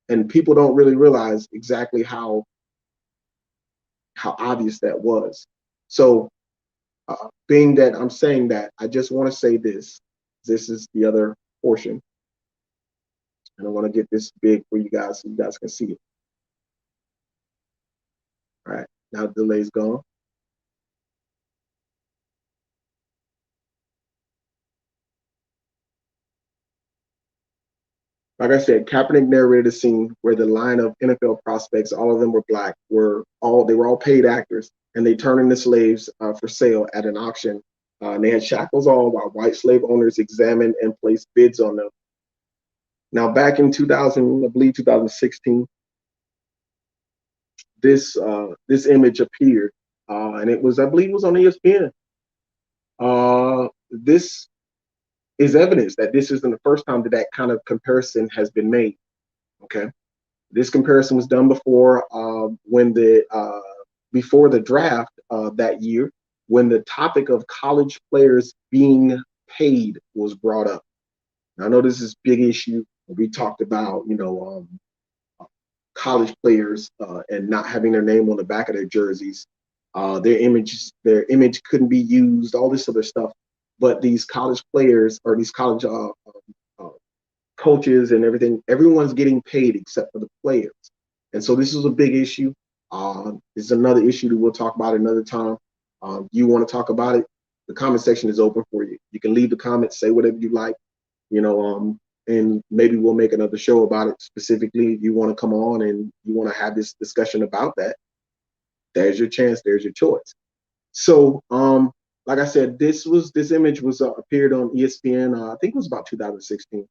And people don't really realize exactly how obvious that was. So Being that I'm saying that, I just want to say this. This is the other portion, and I want to get this big for you guys so you guys can see it. All right, now the delay's gone. Like I said, Kaepernick narrated a scene where the line of NFL prospects, all of them were black, they were all paid actors, and they turned into slaves for sale at an auction. And they had shackles on while white slave owners examined and placed bids on them. Now, back in 2000, I believe 2016, this image appeared, and it was, I believe, it was on ESPN. This is evidence that this isn't the first time that that kind of comparison has been made. Okay, this comparison was done before before the draft that year, when the topic of college players being paid was brought up. Now, I know this is a big issue. We talked about, college players and not having their name on the back of their jerseys. Their image couldn't be used, all this other stuff. But these college players or these college coaches and everything, everyone's getting paid except for the players. And so this is a big issue. This is another issue that we'll talk about another time. You want to talk about it? The comment section is open for you. You can leave the comments, say whatever you like, and maybe we'll make another show about it specifically. If you want to come on and you want to have this discussion about that, there's your chance, there's your choice. So, like I said, this image was appeared on ESPN. I think it was about 2016.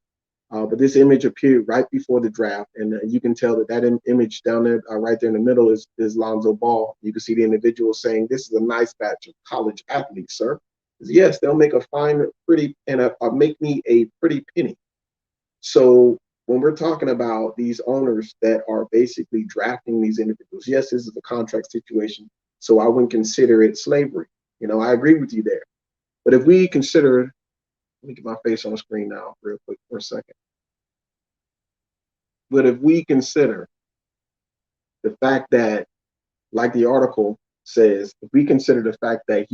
But this image appeared right before the draft, and you can tell that image down there, right there in the middle, is Lonzo Ball. You can see the individual saying, "This is a nice batch of college athletes, sir." Yes, they'll make a fine, pretty, and make me a pretty penny. So when we're talking about these owners that are basically drafting these individuals, yes, this is a contract situation, so I wouldn't consider it slavery. I agree with you there. But if we consider, let me get my face on the screen now real quick for a second. But if we consider the fact that, like the article says, if we consider the fact that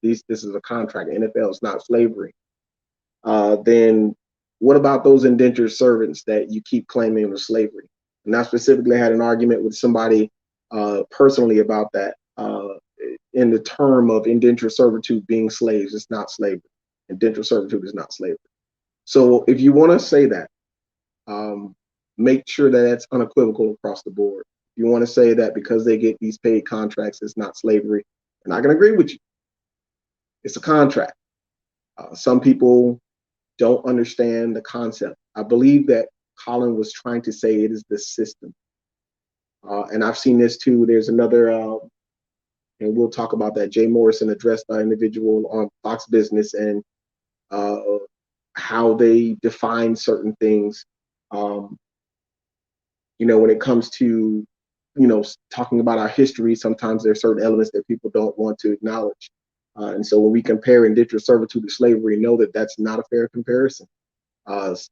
this is a contract, NFL is not slavery, then what about those indentured servants that you keep claiming were slavery? And I specifically had an argument with somebody personally about that. In the term of indentured servitude being slaves, it's not slavery. Indentured servitude is not slavery. So if you want to say that, make sure that that's unequivocal across the board. If you want to say that because they get these paid contracts, it's not slavery, and I can agree with you. It's a contract. Some people don't understand the concept. I believe that Colin was trying to say it is the system. And I've seen this too. There's another, and we'll talk about that. Jay Morrison addressed an individual on Fox Business and how they define certain things. When it comes to, talking about our history, sometimes there are certain elements that people don't want to acknowledge. And so when we compare indentured servitude to slavery, know that that's not a fair comparison.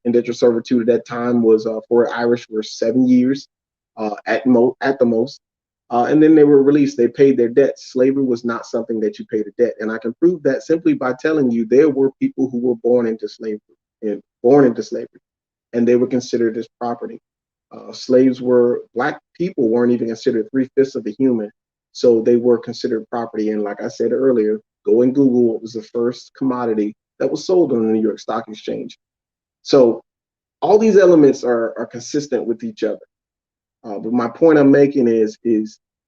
Indentured servitude at that time was for Irish were 7 years at the most. And then they were released. They paid their debts. Slavery was not something that you paid a debt. And I can prove that simply by telling you there were people who were born into slavery, and they were considered as property. Black people weren't even considered 3/5 of the human. So they were considered property. And like I said earlier, go and Google what was the first commodity that was sold on the New York Stock Exchange. So all these elements are consistent with each other. But my point I'm making is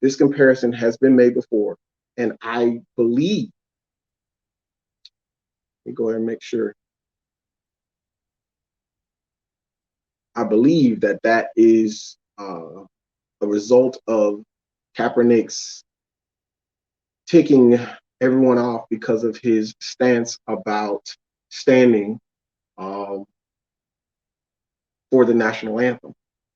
this comparison has been made before. And I believe, let me go ahead and make sure. I believe that is a result of Kaepernick's ticking everyone off because of his stance about standing for the national anthem.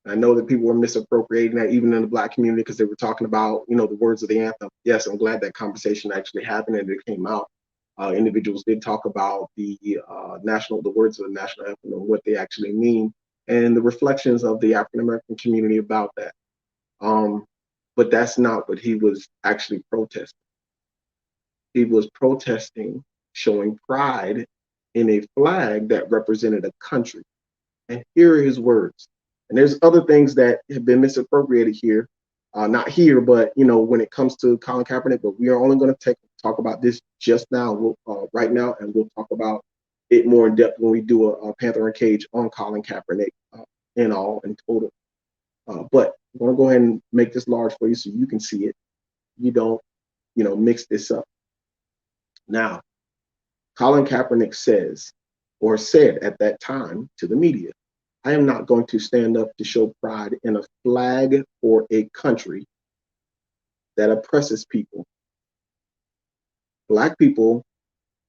I know that people were misappropriating that even in the Black community because they were talking about, the words of the anthem. Yes, I'm glad that conversation actually happened and it came out. Individuals did talk about the words of the national anthem and what they actually mean, and the reflections of the African American community about that. But that's not what he was actually protesting. He was protesting, showing pride in a flag that represented a country. And here are his words. And there's other things that have been misappropriated here, not here, but when it comes to Colin Kaepernick. But we are only going to talk about this just now, right now, and we'll talk about it more in depth when we do a Panther and Cage on Colin Kaepernick in all and total. But I'm going to go ahead and make this large for you so you can see it. You don't, mix this up. Now, Colin Kaepernick says, or said at that time to the media, I am not going to stand up to show pride in a flag for a country that oppresses people, Black people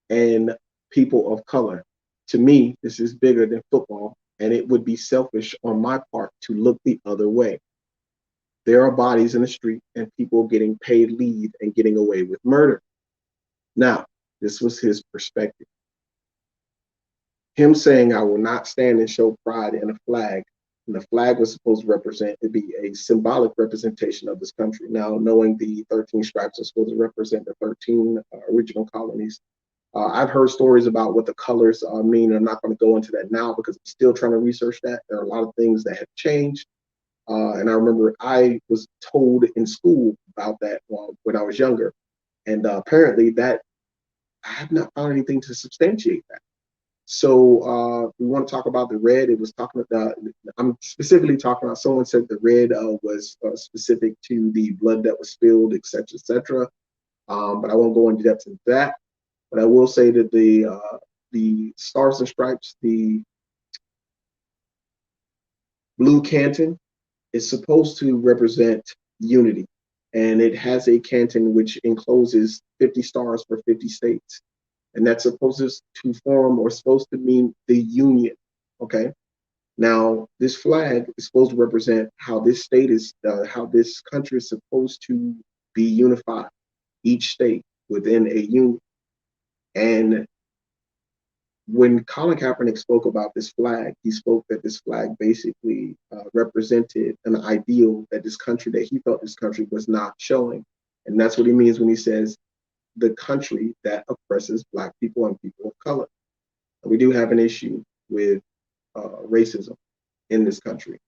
and people of color. To me, this is bigger than football, and it would be selfish on my part to look the other way. There are bodies in the street and people getting paid leave and getting away with murder. Now, this was his perspective. Him saying, I will not stand and show pride in a flag, and the flag was supposed to be a symbolic representation of this country. Now, knowing the 13 stripes are supposed to represent the 13 original colonies, I've heard stories about what the colors mean. I'm not going to go into that now because I'm still trying to research that. There are a lot of things that have changed. And I remember I was told in school about that when I was younger. And apparently that I have not found anything to substantiate that. So we want to talk about the red. It was talking about, I'm specifically talking about, someone said the red was specific to the blood that was spilled, et cetera, et cetera. But I won't go into depth into that. But I will say that the Stars and Stripes, the blue canton, is supposed to represent unity. And it has a canton which encloses 50 stars for 50 states. And that's supposed to form or supposed to mean the union. Okay. Now, this flag is supposed to represent how this state is, how this country is supposed to be unified, each state within a union. And when Colin Kaepernick spoke about this flag, he spoke that this flag basically represented an ideal that he felt this country was not showing. And that's what he means when he says the country that oppresses Black people and people of color. And we do have an issue with racism in this country.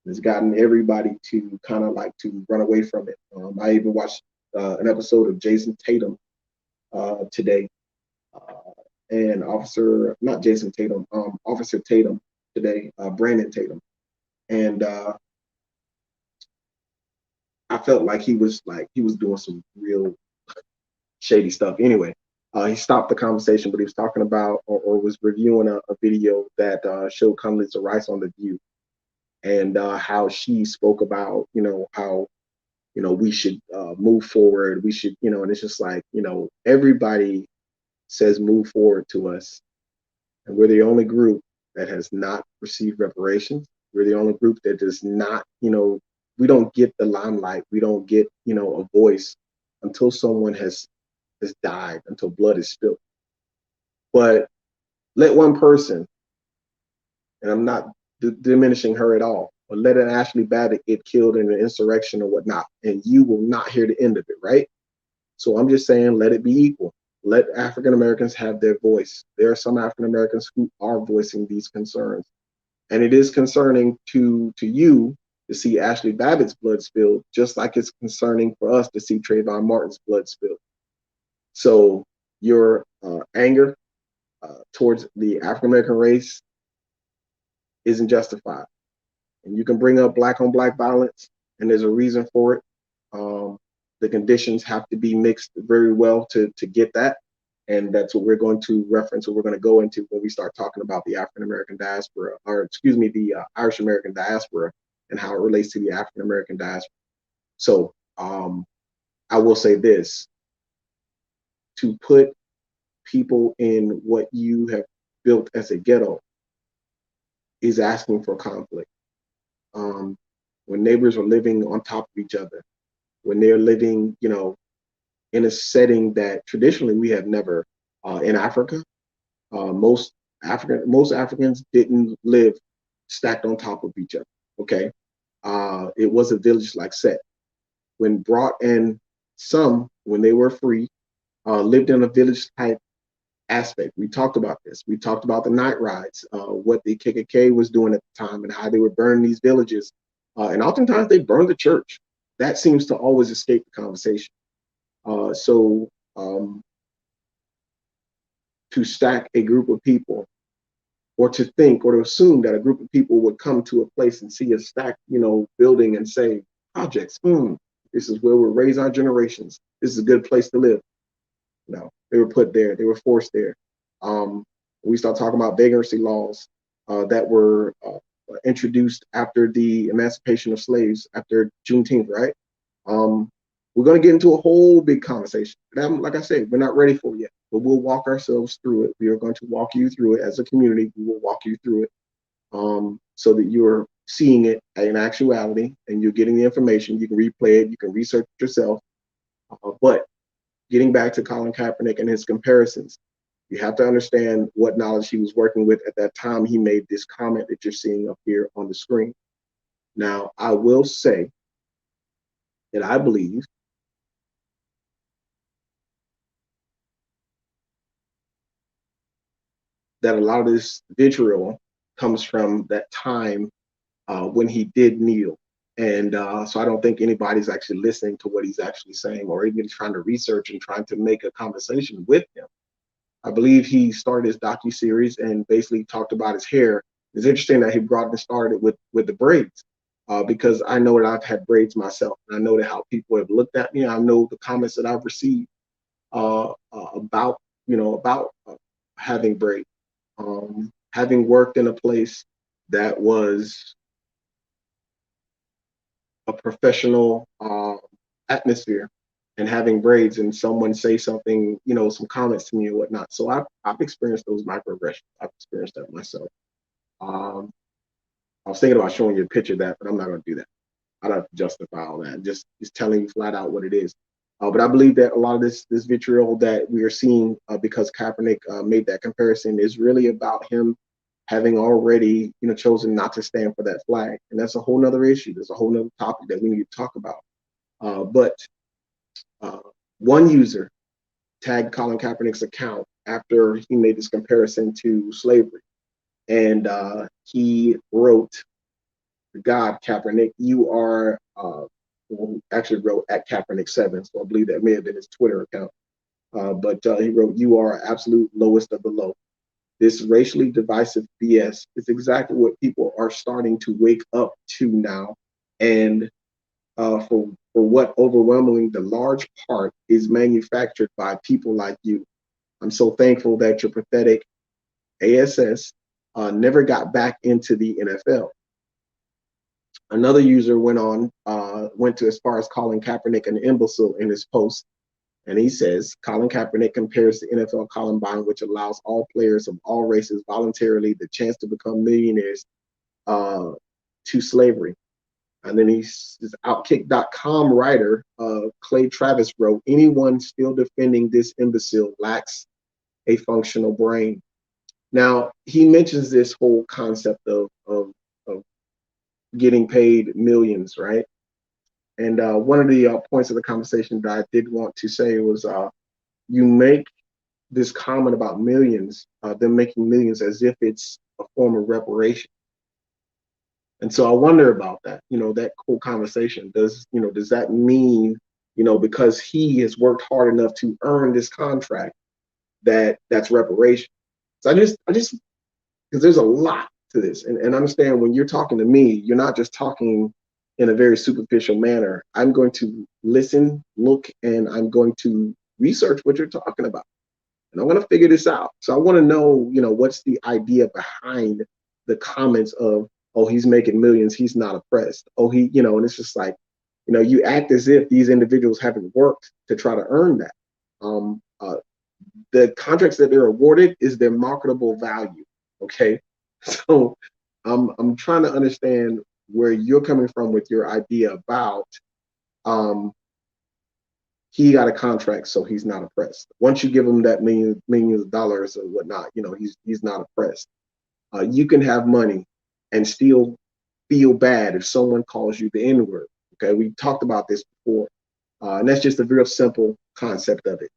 It's gotten everybody to kind of like to run away from it. I even watched an episode of Jason Tatum today. And Officer Tatum today, Brandon Tatum. And I felt like he was doing some real shady stuff. Anyway, he stopped the conversation, but he was talking about or was reviewing a video that showed Condoleezza Rice on The View, and how she spoke about, how, we should move forward. We should, and it's just like, everybody says move forward to us. And we're the only group that has not received reparations. We're the only group that does not, we don't get the limelight. We don't get, a voice until someone has died, until blood is spilled. But let one person, and I'm not diminishing her at all, but let an Ashley Babbitt get killed in an insurrection or whatnot, and you will not hear the end of it, right? So I'm just saying, let it be equal. Let African Americans have their voice. There are some African Americans who are voicing these concerns. And it is concerning to you to see Ashley Babbitt's blood spilled, just like it's concerning for us to see Trayvon Martin's blood spilled. So your anger towards the African American race isn't justified. And you can bring up Black on Black violence, and there's a reason for it. The conditions have to be mixed very well to get that. And that's what we're going to reference, what we're going to go into when we start talking about the African American diaspora, or excuse me, the Irish American diaspora and how it relates to the African American diaspora. So I will say this: to put people in what you have built as a ghetto is asking for conflict. When neighbors are living on top of each other, when they're living, in a setting that traditionally we have never in Africa. Most Africans didn't live stacked on top of each other. Okay, it was a village-like set. When brought in, some when they were free, lived in a village type aspect. We talked about this. We talked about the night rides, what the KKK was doing at the time, and how they were burning these villages. And oftentimes they burned the church. That seems to always escape the conversation. So to stack a group of people, or to think or to assume that a group of people would come to a place and see a stacked, building and say, projects, this is where we'll raise our generations. This is a good place to live. No, they were put there. They were forced there. We start talking about vagrancy laws that were introduced after the emancipation of slaves after Juneteenth, right? We're going to get into a whole big conversation. And like I said, we're not ready for it yet, but we'll walk ourselves through it. We are going to walk you through it as a community. We will walk you through it so that you're seeing it in actuality and you're getting the information. You can replay it. You can research it yourself. But getting back to Colin Kaepernick and his comparisons, you have to understand what knowledge he was working with at that time he made this comment that you're seeing up here on the screen. Now, I will say that I believe that a lot of this vitriol comes from that time when he did kneel. And so I don't think anybody's actually listening to what he's actually saying or even trying to research and trying to make a conversation with him. I believe he started his docu-series and basically talked about his hair. It's interesting that he brought and started with the braids because I know that I've had braids myself. And I know that how people have looked at me. I know the comments that I've received about having braids. Having worked in a place that was a professional atmosphere and having braids and someone say something, some comments to me or whatnot. So I've experienced those microaggressions. I've experienced that myself. I was thinking about showing you a picture of that, but I'm not going to do that. I don't have to justify all that. Just telling you flat out what it is. But I believe that a lot of this vitriol that we are seeing because Kaepernick made that comparison is really about him having already, chosen not to stand for that flag. And that's a whole nother issue. There's a whole nother topic that we need to talk about. But one user tagged Colin Kaepernick's account after he made this comparison to slavery. And he wrote, God, Kaepernick, you are, actually wrote at Kaepernick7, so I believe that may have been his Twitter account. But he wrote, you are absolute lowest of the low. This racially divisive BS is exactly what people are starting to wake up to now. And for what overwhelmingly the large part is manufactured by people like you. I'm so thankful that your pathetic ASS never got back into the NFL. Another user went to as far as calling Kaepernick an imbecile in his post. And he says, Colin Kaepernick compares the NFL Columbine, which allows all players of all races voluntarily the chance to become millionaires, to slavery. And then his Outkick.com writer, Clay Travis, wrote, anyone still defending this imbecile lacks a functional brain. Now, he mentions this whole concept of getting paid millions, right? And one of the points of the conversation that I did want to say was you make this comment about millions, them making millions as if it's a form of reparation. And so I wonder about that, that whole conversation. Does that mean, because he has worked hard enough to earn this contract, that's reparation? So I just, because there's a lot to this. And understand when you're talking to me, you're not just talking in a very superficial manner. I'm going to listen, look, and I'm going to research what you're talking about. And I'm going to figure this out. So I want to know, what's the idea behind the comments of, oh, he's making millions, he's not oppressed. Oh, and it's just like, you act as if these individuals haven't worked to try to earn that. The contracts that they're awarded is their marketable value. Okay. So I'm trying to understand where you're coming from with your idea about he got a contract, so he's not oppressed. Once you give him that millions of dollars or whatnot, he's not oppressed. You can have money and still feel bad if someone calls you the N-word. Okay, we talked about this before, and that's just a real simple concept of it.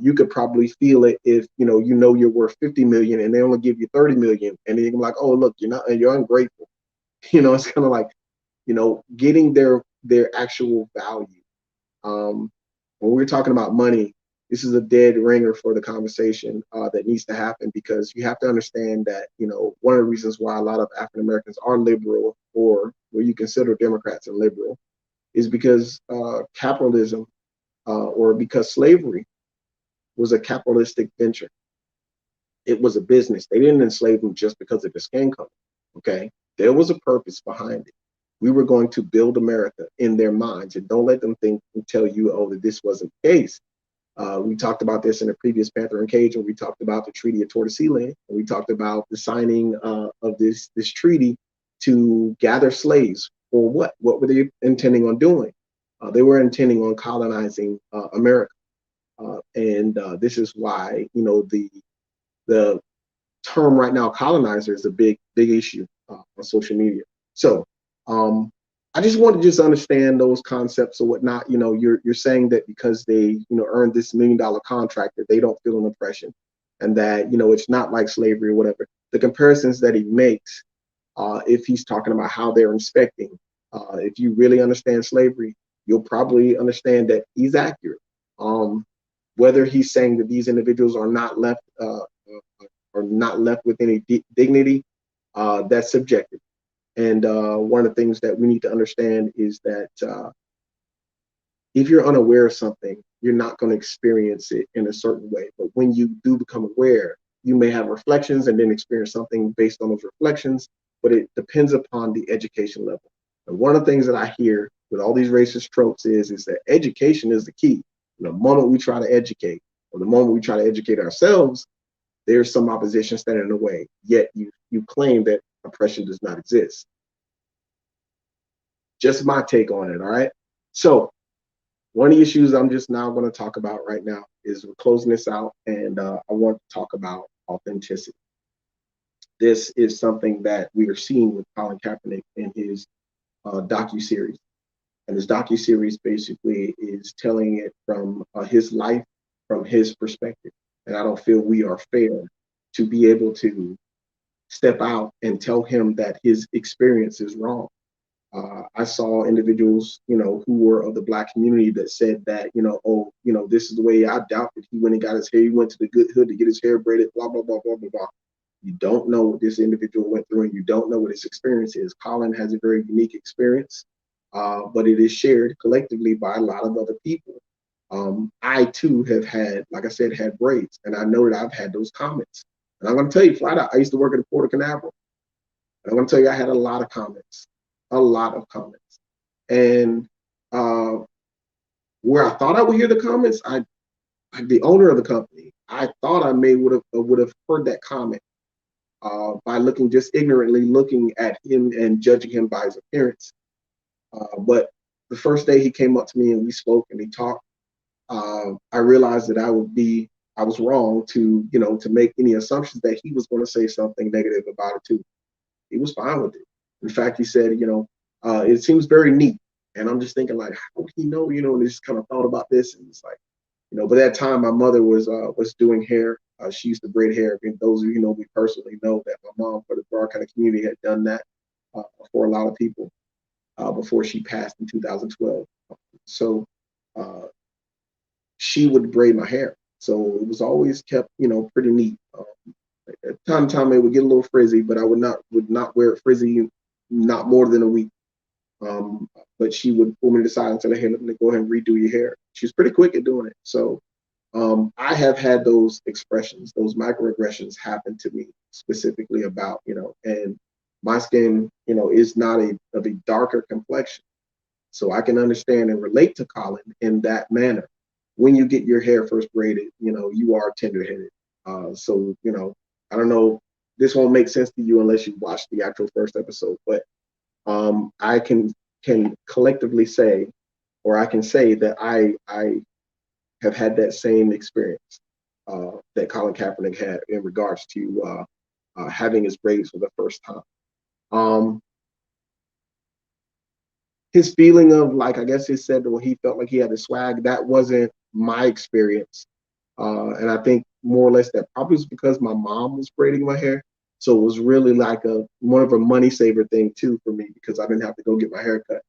You could probably feel it if you're worth 50 million and they only give you 30 million, and then you're like, oh look, you're ungrateful. It's kind of like getting their actual value. When we're talking about money, this is a dead ringer for the conversation that needs to happen, because you have to understand that one of the reasons why a lot of African Americans are liberal, or where you consider Democrats and liberal, is because capitalism, or because slavery was a capitalistic venture. It was a business. They didn't enslave them just because of the skin color. Okay, there was a purpose behind it. We were going to build America in their minds, and don't let them think and tell you, oh, that this wasn't the case. We talked about this in the previous Panther and Cage, and we talked about the Treaty of Tordesillas, and we talked about the signing of this treaty to gather slaves for what? What were they intending on doing? They were intending on colonizing America, and this is why the term right now, colonizer, is a big issue on social media. So I just want to just understand those concepts or whatnot. You're saying that because they earned this $1 million contract, that they don't feel an oppression, and that it's not like slavery or whatever. The comparisons that he makes, if he's talking about how they're inspecting, if you really understand slavery, you'll probably understand that he's accurate. Whether he's saying that these individuals are not left with any dignity, that's subjective. And one of the things that we need to understand is that if you're unaware of something, you're not going to experience it in a certain way. But when you do become aware, you may have reflections and then experience something based on those reflections. But it depends upon the education level. And one of the things that I hear with all these racist tropes is that education is the key. The moment we try to educate, or the moment we try to educate ourselves, there's some opposition standing in the way. Yet you claim that oppression does not exist. Just my take on it. All right. So one of the issues I'm just now going to talk about right now is we're closing this out, and I want to talk about authenticity. This is something that we are seeing with Colin Kaepernick in his docu-series. And this docu-series basically is telling it from his life, from his perspective. And I don't feel we are fair to be able to step out and tell him that his experience is wrong. I saw individuals, who were of the Black community that said that, this is the way. I doubt that he went and got his hair. He went to the good hood to get his hair braided, blah, blah, blah, blah, blah, blah. You don't know what this individual went through, and you don't know what his experience is. Colin has a very unique experience, but it is shared collectively by a lot of other people. I too have had, like I said, had braids, and I know that I've had those comments. And I'm going to tell you flat out, I used to work at the Port of Canaveral. And I'm going to tell you, I had a lot of comments. And where I thought I would hear the comments, the owner of the company, I thought I would have heard that comment by just ignorantly looking at him and judging him by his appearance. But the first day he came up to me and we spoke and he talked, I realized that I was wrong to make any assumptions that he was going to say something negative about it too. He was fine with it. In fact, he said, it seems very neat. And I'm just thinking, like, how would he know? And just kind of thought about this, and it's like, by that time my mother was doing hair. She used to braid hair. And those of you who know me personally know that my mom, for the broad kind of community, had done that for a lot of people before she passed in 2012. So she would braid my hair. So it was always kept, pretty neat. At time to time it would get a little frizzy, but I would not wear it frizzy not more than a week. But she would pull me to the side and say, hey, let me go ahead and redo your hair. She's pretty quick at doing it. So I have had those expressions, those microaggressions happen to me specifically about, and my skin, is not of a darker complexion. So I can understand and relate to Colin in that manner. When you get your hair first braided, you are tender-headed. So, I don't know, this won't make sense to you unless you watch the actual first episode, but I can collectively say, or I can say that I have had that same experience that Colin Kaepernick had in regards to having his braids for the first time. His feeling of, like, I guess he said that when he felt like he had the swag, that wasn't my experience. And I think more or less that probably was because my mom was braiding my hair. So it was really like a more of a money saver thing too for me because I didn't have to go get my hair cut.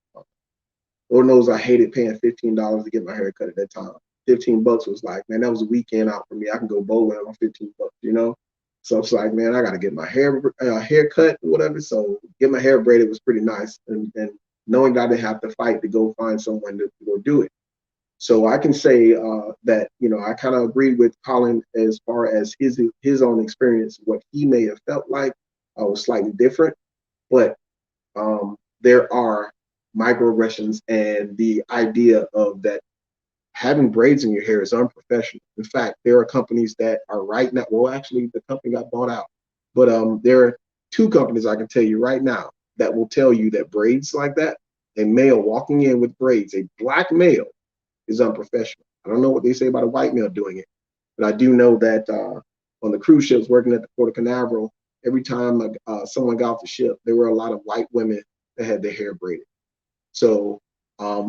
Lord knows I hated paying $15 to get my hair cut at that time. $15 was like, man, that was a weekend out for me. I can go bowling on $15, you know? So it's like, man, I got to get my hair cut or whatever. So get my hair braided was pretty nice. And knowing that I didn't have to fight to go find someone to go do it. So I can say that, you know, I kind of agree with Colin as far as his own experience. What he may have felt like was slightly different, but there are microaggressions, and the idea of that having braids in your hair is unprofessional. In fact, there are companies that are right now, well, actually, the company got bought out, but there are two companies I can tell you right now that will tell you that braids like that, a male walking in with braids, a black male, is unprofessional. I don't know what they say about a white male doing it, but I do know that on the cruise ships working at the Port of Canaveral, every time someone got off the ship, there were a lot of white women that had their hair braided. So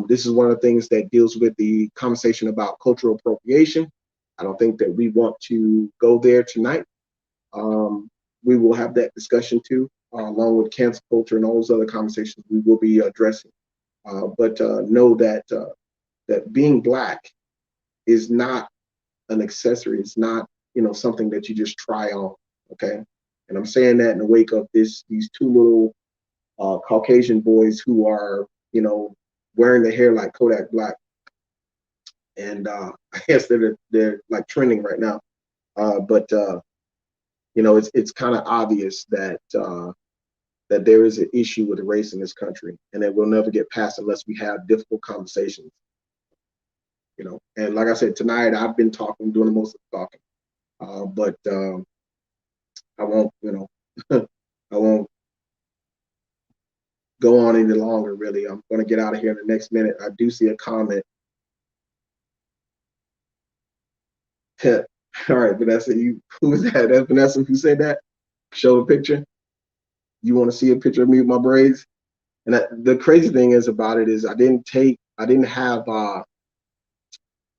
this is one of the things that deals with the conversation about cultural appropriation. I don't think that we want to go there tonight. We will have that discussion too, along with cancel culture and all those other conversations we will be addressing. But know that that being black is not an accessory. It's not, you know, something that you just try on. Okay, and I'm saying that in the wake of these two little Caucasian boys who are, you know, wearing their hair like Kodak Black, and I guess they're like trending right now. But you know, it's kind of obvious that that there is an issue with race in this country, and that we'll never get past unless we have difficult conversations. You know, and like I said, tonight I've been talking, doing the most of the talking, but I won't, you know, I won't go on any longer. Really, I'm going to get out of here in the next minute. I do see a comment. All right, Vanessa, who's that? That's Vanessa who said that. Show a picture. You want to see a picture of me with my braids? And the crazy thing is about it is I didn't have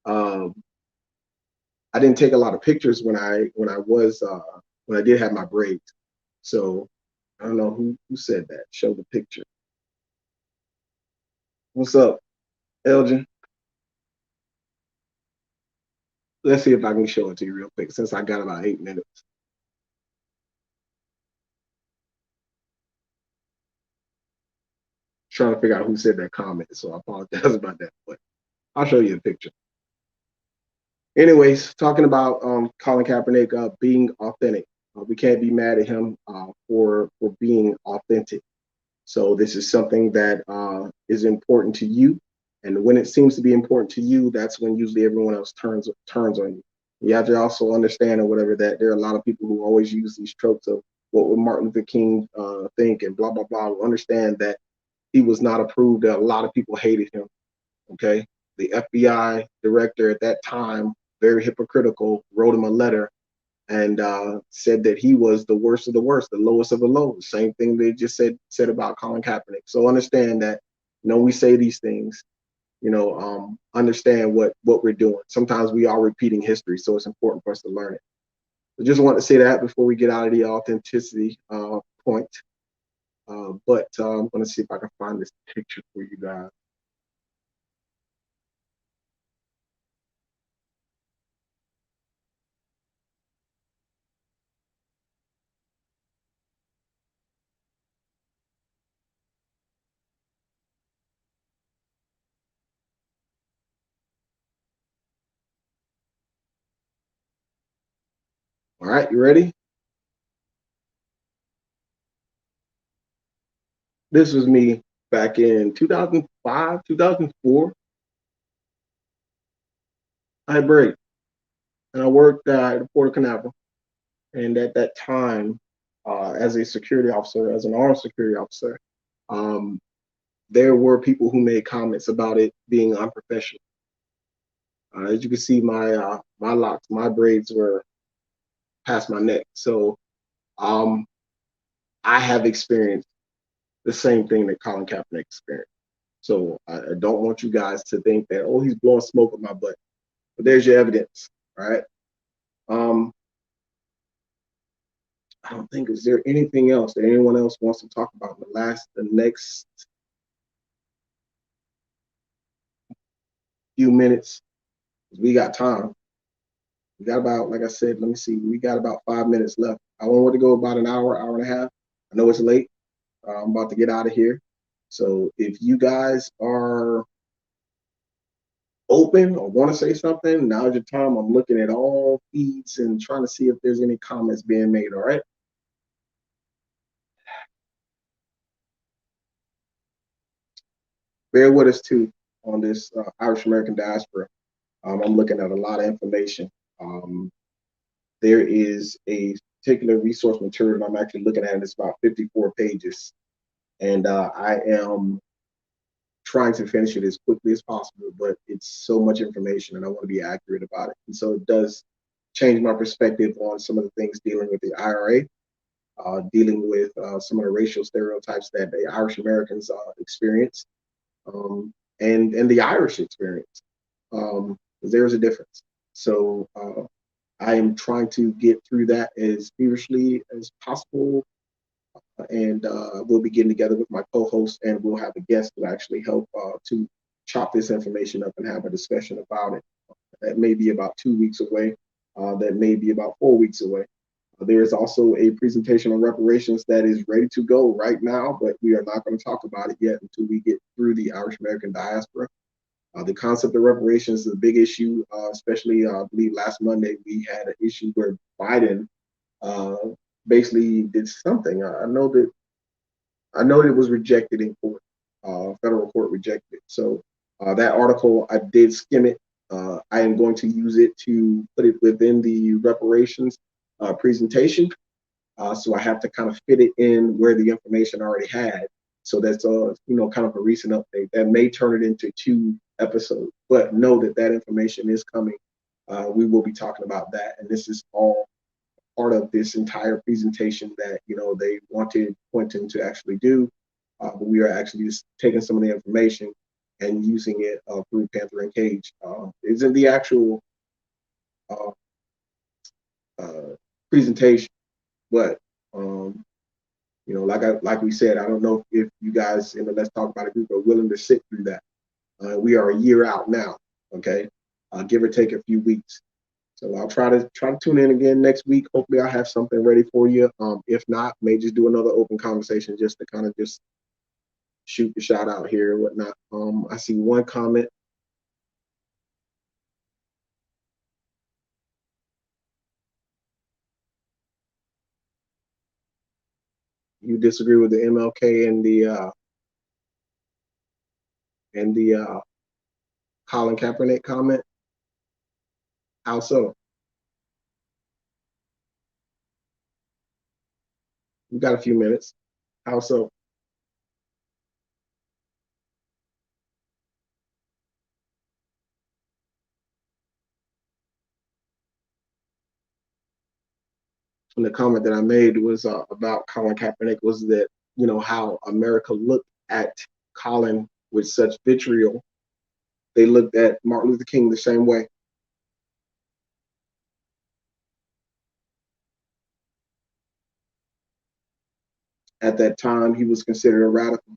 um, I didn't take a lot of pictures when I did have my braids. So I don't know who said that. Show the picture. What's up, Elgin? Let's see if I can show it to you real quick since I got about 8 minutes. Trying to figure out who said that comment, so I apologize about that. But I'll show you a picture. Anyways, talking about Colin Kaepernick being authentic. We can't be mad at him for being authentic. So this is something that is important to you, and when it seems to be important to you, that's when usually everyone else turns on you. You have to also understand or whatever that there are a lot of people who always use these tropes of what would Martin Luther King think and blah blah blah. We understand that he was not approved. That a lot of people hated him. Okay, the FBI director at that time, very hypocritical, wrote him a letter and said that he was the worst of the worst, the lowest of the low. Same thing they just said about Colin Kaepernick. So understand that, you know, we say these things, you know, understand what we're doing. Sometimes we are repeating history, so it's important for us to learn it. I just want to say that before we get out of the authenticity point. But I'm going to see if I can find this picture for you guys. All right, you ready? This was me back in 2005, 2004. I had break, and I worked at the Port of Canaveral. And at that time, as a security officer, as an armed security officer, um, there were people who made comments about it being unprofessional. As you can see, my locks, my braids were past my neck. So um, I have experienced the same thing that Colin Kaepernick experienced. So I don't want you guys to think that, oh, he's blowing smoke with my butt. But there's your evidence, all right? I don't think, is there anything else that anyone else wants to talk about in the next few minutes? We got time. We got about, like I said, let me see, we got about 5 minutes left. I want to go about an hour, hour and a half. I know it's late. I'm about to get out of here. So if you guys are open or want to say something, now's your time. I'm looking at all feeds and trying to see if there's any comments being made. All right. Bear with us too on this Irish American diaspora. I'm looking at a lot of information. There is a particular resource material that I'm actually looking at. It's about 54 pages. And I am trying to finish it as quickly as possible, but it's so much information and I want to be accurate about it. And so it does change my perspective on some of the things dealing with the IRA, dealing with some of the racial stereotypes that the Irish Americans experience, and the Irish experience. There's a difference. So I am trying to get through that as feverishly as possible. And we'll be getting together with my co-host and we'll have a guest to actually help to chop this information up and have a discussion about it. That may be about 2 weeks away. That may be about 4 weeks away. There is also a presentation on reparations that is ready to go right now, but we are not going to talk about it yet until we get through the Irish American diaspora. The concept of reparations is a big issue, especially I believe last Monday we had an issue where Biden uh, basically did something. I know that it was rejected in court. Federal court rejected it. So that article, I did skim it. I am going to use it to put it within the reparations presentation. So I have to kind of fit it in where the information already had. So that's kind of a recent update that may turn it into 2 episodes. But know that that information is coming. We will be talking about that, and this is all part of this entire presentation that they wanted Quentin to actually do. But we are actually just taking some of the information and using it through Panther and Cage. It's in the actual uh, presentation, but like we said, I don't know if you guys in the Let's Talk About It group are willing to sit through that. We are a year out now, okay, give or take a few weeks. So I'll try to tune in again next week. Hopefully I'll have something ready for you. If not, may just do another open conversation just to kind of just shoot the shot out here and whatnot. I see one comment. You disagree with the MLK and the Colin Kaepernick comment? How so? We got a few minutes. How so? And the comment that I made was about Colin Kaepernick was that how America looked at Colin with such vitriol. They looked at Martin Luther King the same way. At that time, he was considered a radical.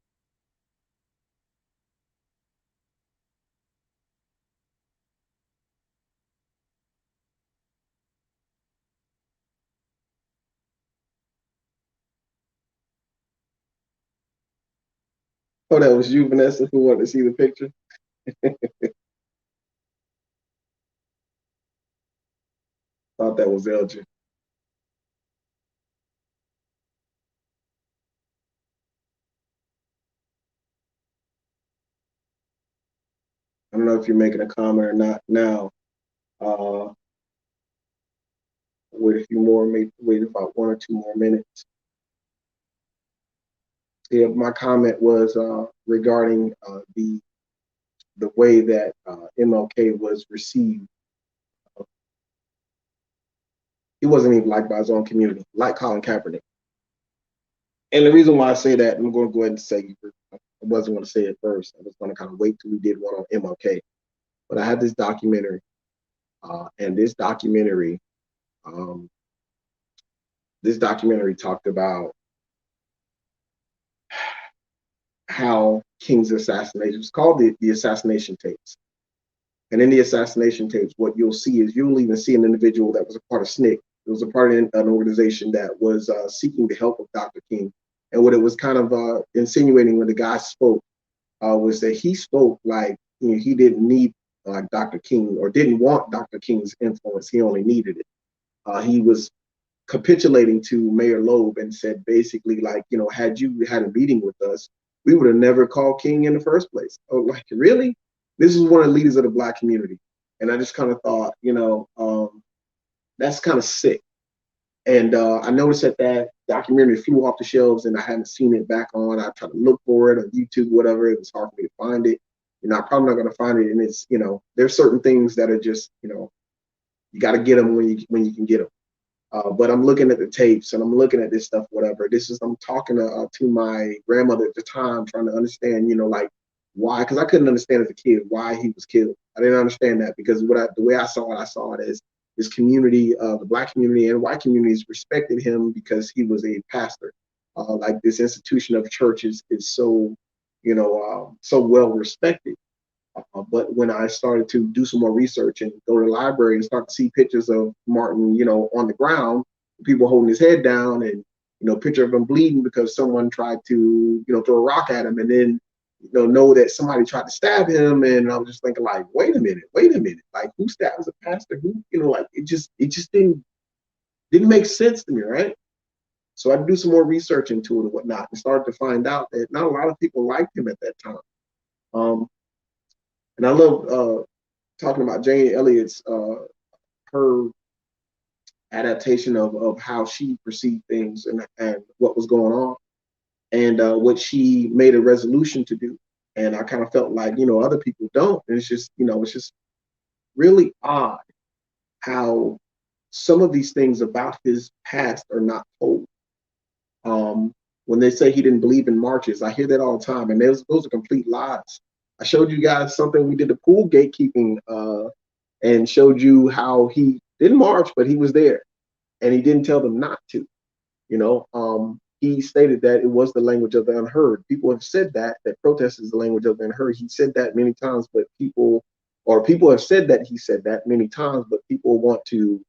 Oh, that was you, Vanessa, who wanted to see the picture. Thought that was LG. I don't know if you're making a comment or not now. Uh, wait a few more, maybe wait about 1 or 2 more minutes. Yeah, my comment was regarding the way that MLK was received. He wasn't even liked by his own community, like Colin Kaepernick. And the reason why I say that, I'm going to go ahead and say, I wasn't going to say it first. I was going to kind of wait till we did one on MLK. But I had this documentary, and this documentary Um, this documentary talked about how King's assassination was called the assassination tapes. And in the assassination tapes, what you'll see is you'll even see an individual that was a part of SNCC. It was a part of an organization that was seeking the help of Dr. King. And what it was kind of insinuating when the guy spoke was that he spoke like he didn't need Dr. King or didn't want Dr. King's influence. He only needed it. He was capitulating to Mayor Loeb and said basically like, had you had a meeting with us, we would have never called King in the first place. Oh, like really? This is one of the leaders of the Black community. And I just kind of thought, that's kind of sick. And I noticed that documentary flew off the shelves and I hadn't seen it back on. I tried to look for it on YouTube, whatever. It was hard for me to find it. I'm probably not going to find it. And it's, there's certain things that are just, you got to get them when you can get them. But I'm looking at the tapes and I'm looking at this stuff, whatever. I'm talking to my grandmother at the time, trying to understand, like why, because I couldn't understand as a kid why he was killed. I didn't understand that because the way I saw it as this community, the Black community and white communities respected him because he was a pastor. Like this institution of churches is so, so well respected. But when I started to do some more research and go to the library and start to see pictures of Martin, on the ground, people holding his head down and, picture of him bleeding because someone tried to, throw a rock at him and then, know that somebody tried to stab him. And I was just thinking like, wait a minute, like who stabs a pastor? Who, like it just didn't make sense to me, right? So I had to do some more research into it and whatnot and started to find out that not a lot of people liked him at that time. And I love talking about Jane Elliott's her adaptation of how she perceived things and what was going on and what she made a resolution to do. And I kind of felt like, other people don't. And it's just, it's just really odd how some of these things about his past are not told. When they say he didn't believe in marches, I hear that all the time. And those are complete lies. I showed you guys something. We did the pool gatekeeping and showed you how he didn't march, but he was there and he didn't tell them not to. He stated that it was the language of the unheard. People have said that protest is the language of the unheard. He said that many times, but people have said that he said that many times, but people want to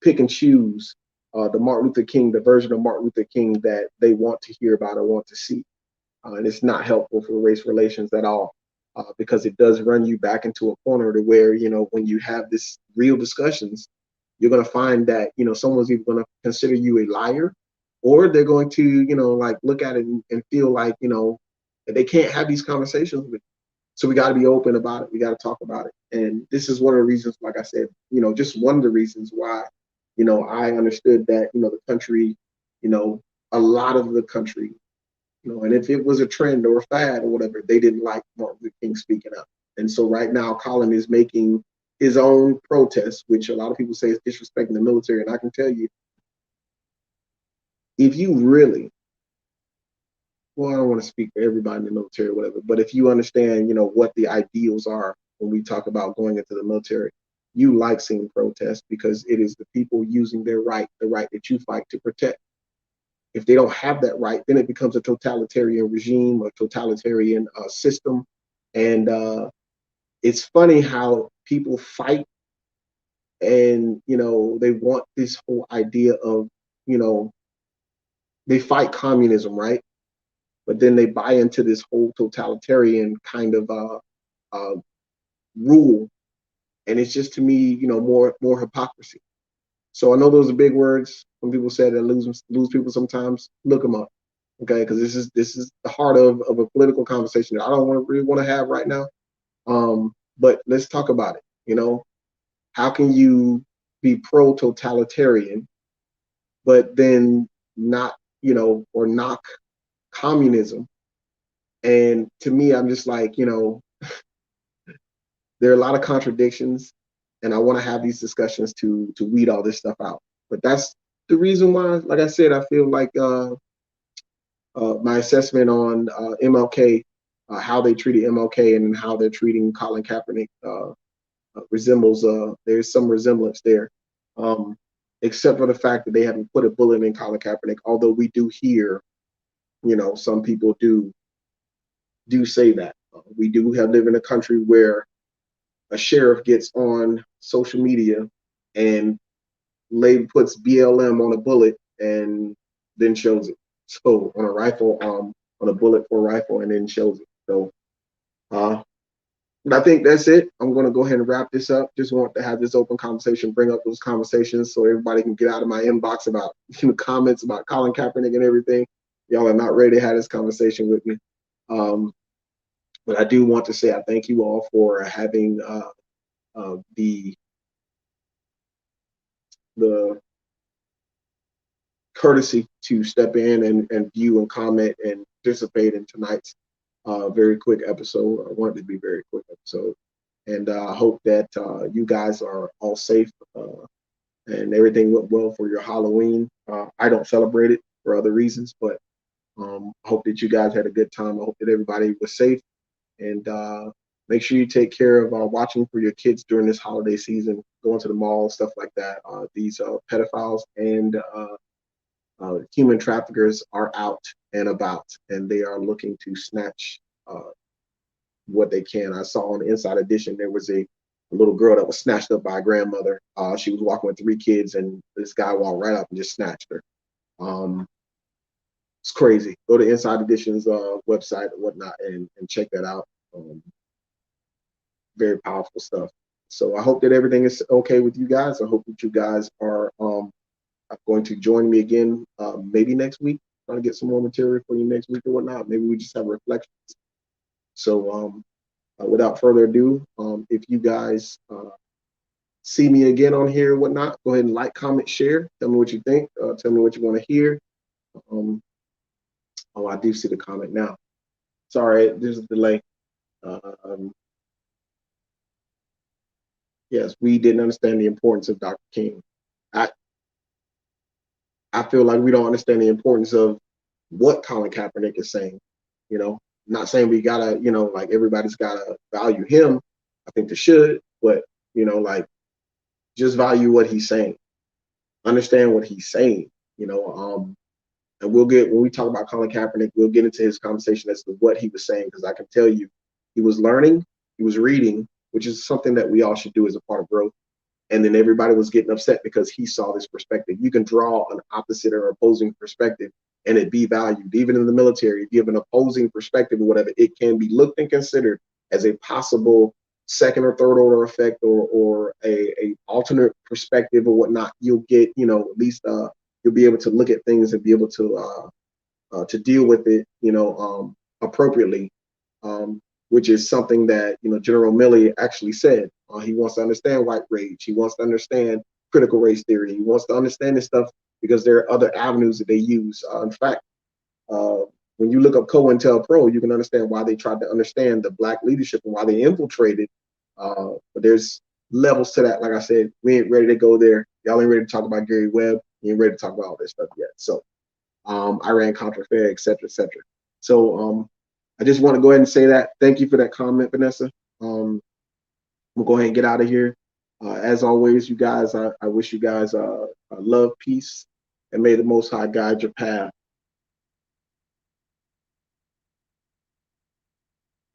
pick and choose the version of Martin Luther King that they want to hear about or want to see. And it's not helpful for race relations at all. Because it does run you back into a corner to where, when you have this real discussions, you're going to find that, someone's either going to consider you a liar or they're going to, like look at it and feel like, that they can't have these conversations with you. So we got to be open about it. We got to talk about it. And this is one of the reasons, like I said, just one of the reasons why, I understood that, the country, a lot of the country, and if it was a trend or a fad or whatever, they didn't like Martin Luther King speaking up. And so right now, Colin is making his own protest, which a lot of people say is disrespecting the military. And I can tell you, if you really, well, I don't want to speak for everybody in the military or whatever, but if you understand, what the ideals are when we talk about going into the military, you like seeing protests because it is the people using their right, the right that you fight to protect. If they don't have that right, then it becomes a totalitarian regime or totalitarian system. And it's funny how people fight and, they want this whole idea of, they fight communism, right? But then they buy into this whole totalitarian kind of rule. And it's just, to me, more hypocrisy. So I know those are big words. When people say that lose people sometimes, look them up, okay? Because this is the heart of a political conversation that I don't really want to have right now. But let's talk about it. How can you be pro-totalitarian, but then not, or knock communism? And to me, I'm just like, there are a lot of contradictions, and I want to have these discussions to weed all this stuff out. But that's the reason why, like I said, I feel like my assessment on MLK, how they treated MLK and how they're treating Colin Kaepernick resembles, there's some resemblance there. except for the fact that they haven't put a bullet in Colin Kaepernick. Although we do hear, some people do say that. We do live in a country where a sheriff gets on social media and puts BLM on a bullet and then shows it. So on a rifle, on a bullet for a rifle, and then shows it. So, but I think that's it. I'm going to go ahead and wrap this up. Just want to have this open conversation, bring up those conversations so everybody can get out of my inbox about comments about Colin Kaepernick and everything. Y'all are not ready to have this conversation with me. But I do want to say I thank you all for having the courtesy to step in and view and comment and participate in tonight's very quick episode. I want it to be a very quick episode. And I hope that you guys are all safe and everything went well for your Halloween. I don't celebrate it for other reasons, but I hope that you guys had a good time. I hope that everybody was safe. And make sure you take care of watching for your kids during this holiday season, going to the mall, stuff like that. These pedophiles and human traffickers are out and about, and they are looking to snatch what they can. I saw on the Inside Edition there was a little girl that was snatched up by a grandmother. She was walking with 3 kids, and this guy walked right up and just snatched her. It's crazy. Go to Inside Edition's website and whatnot and check that out. Very powerful stuff. So I hope that everything is okay with you guys. I hope that you guys are going to join me again maybe next week. Trying to get some more material for you next week or whatnot. Maybe we just have reflections. So without further ado, if you guys see me again on here or whatnot, go ahead and like, comment, share. Tell me what you think. Tell me what you want to hear. Oh, I do see the comment now. Sorry, there's a delay. Yes, we didn't understand the importance of Dr. King. I feel like we don't understand the importance of what Colin Kaepernick is saying. Not saying we gotta, like everybody's gotta value him. I think they should, but like just value what he's saying. Understand what he's saying. And we'll get, when we talk about Colin Kaepernick, we'll get into his conversation as to what he was saying, because I can tell you he was learning, he was reading, which is something that we all should do as a part of growth. And then everybody was getting upset because he saw this perspective. You can draw an opposite or opposing perspective and it be valued. Even in the military, if you have an opposing perspective or whatever, it can be looked and considered as a possible second or third order effect or a alternate perspective or whatnot. You'll get, at least you'll be able to look at things and be able to deal with it, appropriately, which is something that, General Milley actually said. He wants to understand white rage. He wants to understand critical race theory. He wants to understand this stuff because there are other avenues that they use. In fact, when you look up COINTELPRO, you can understand why they tried to understand the Black leadership and why they infiltrated. But there's levels to that. Like I said, we ain't ready to go there. Y'all ain't ready to talk about Gary Webb. You ain't ready to talk about all this stuff yet. So Iran-Contra affair, et cetera, et cetera. So I just want to go ahead and say that. Thank you for that comment, Vanessa. We'll go ahead and get out of here. As always, you guys, I wish you guys love, peace, and may the Most High guide your path.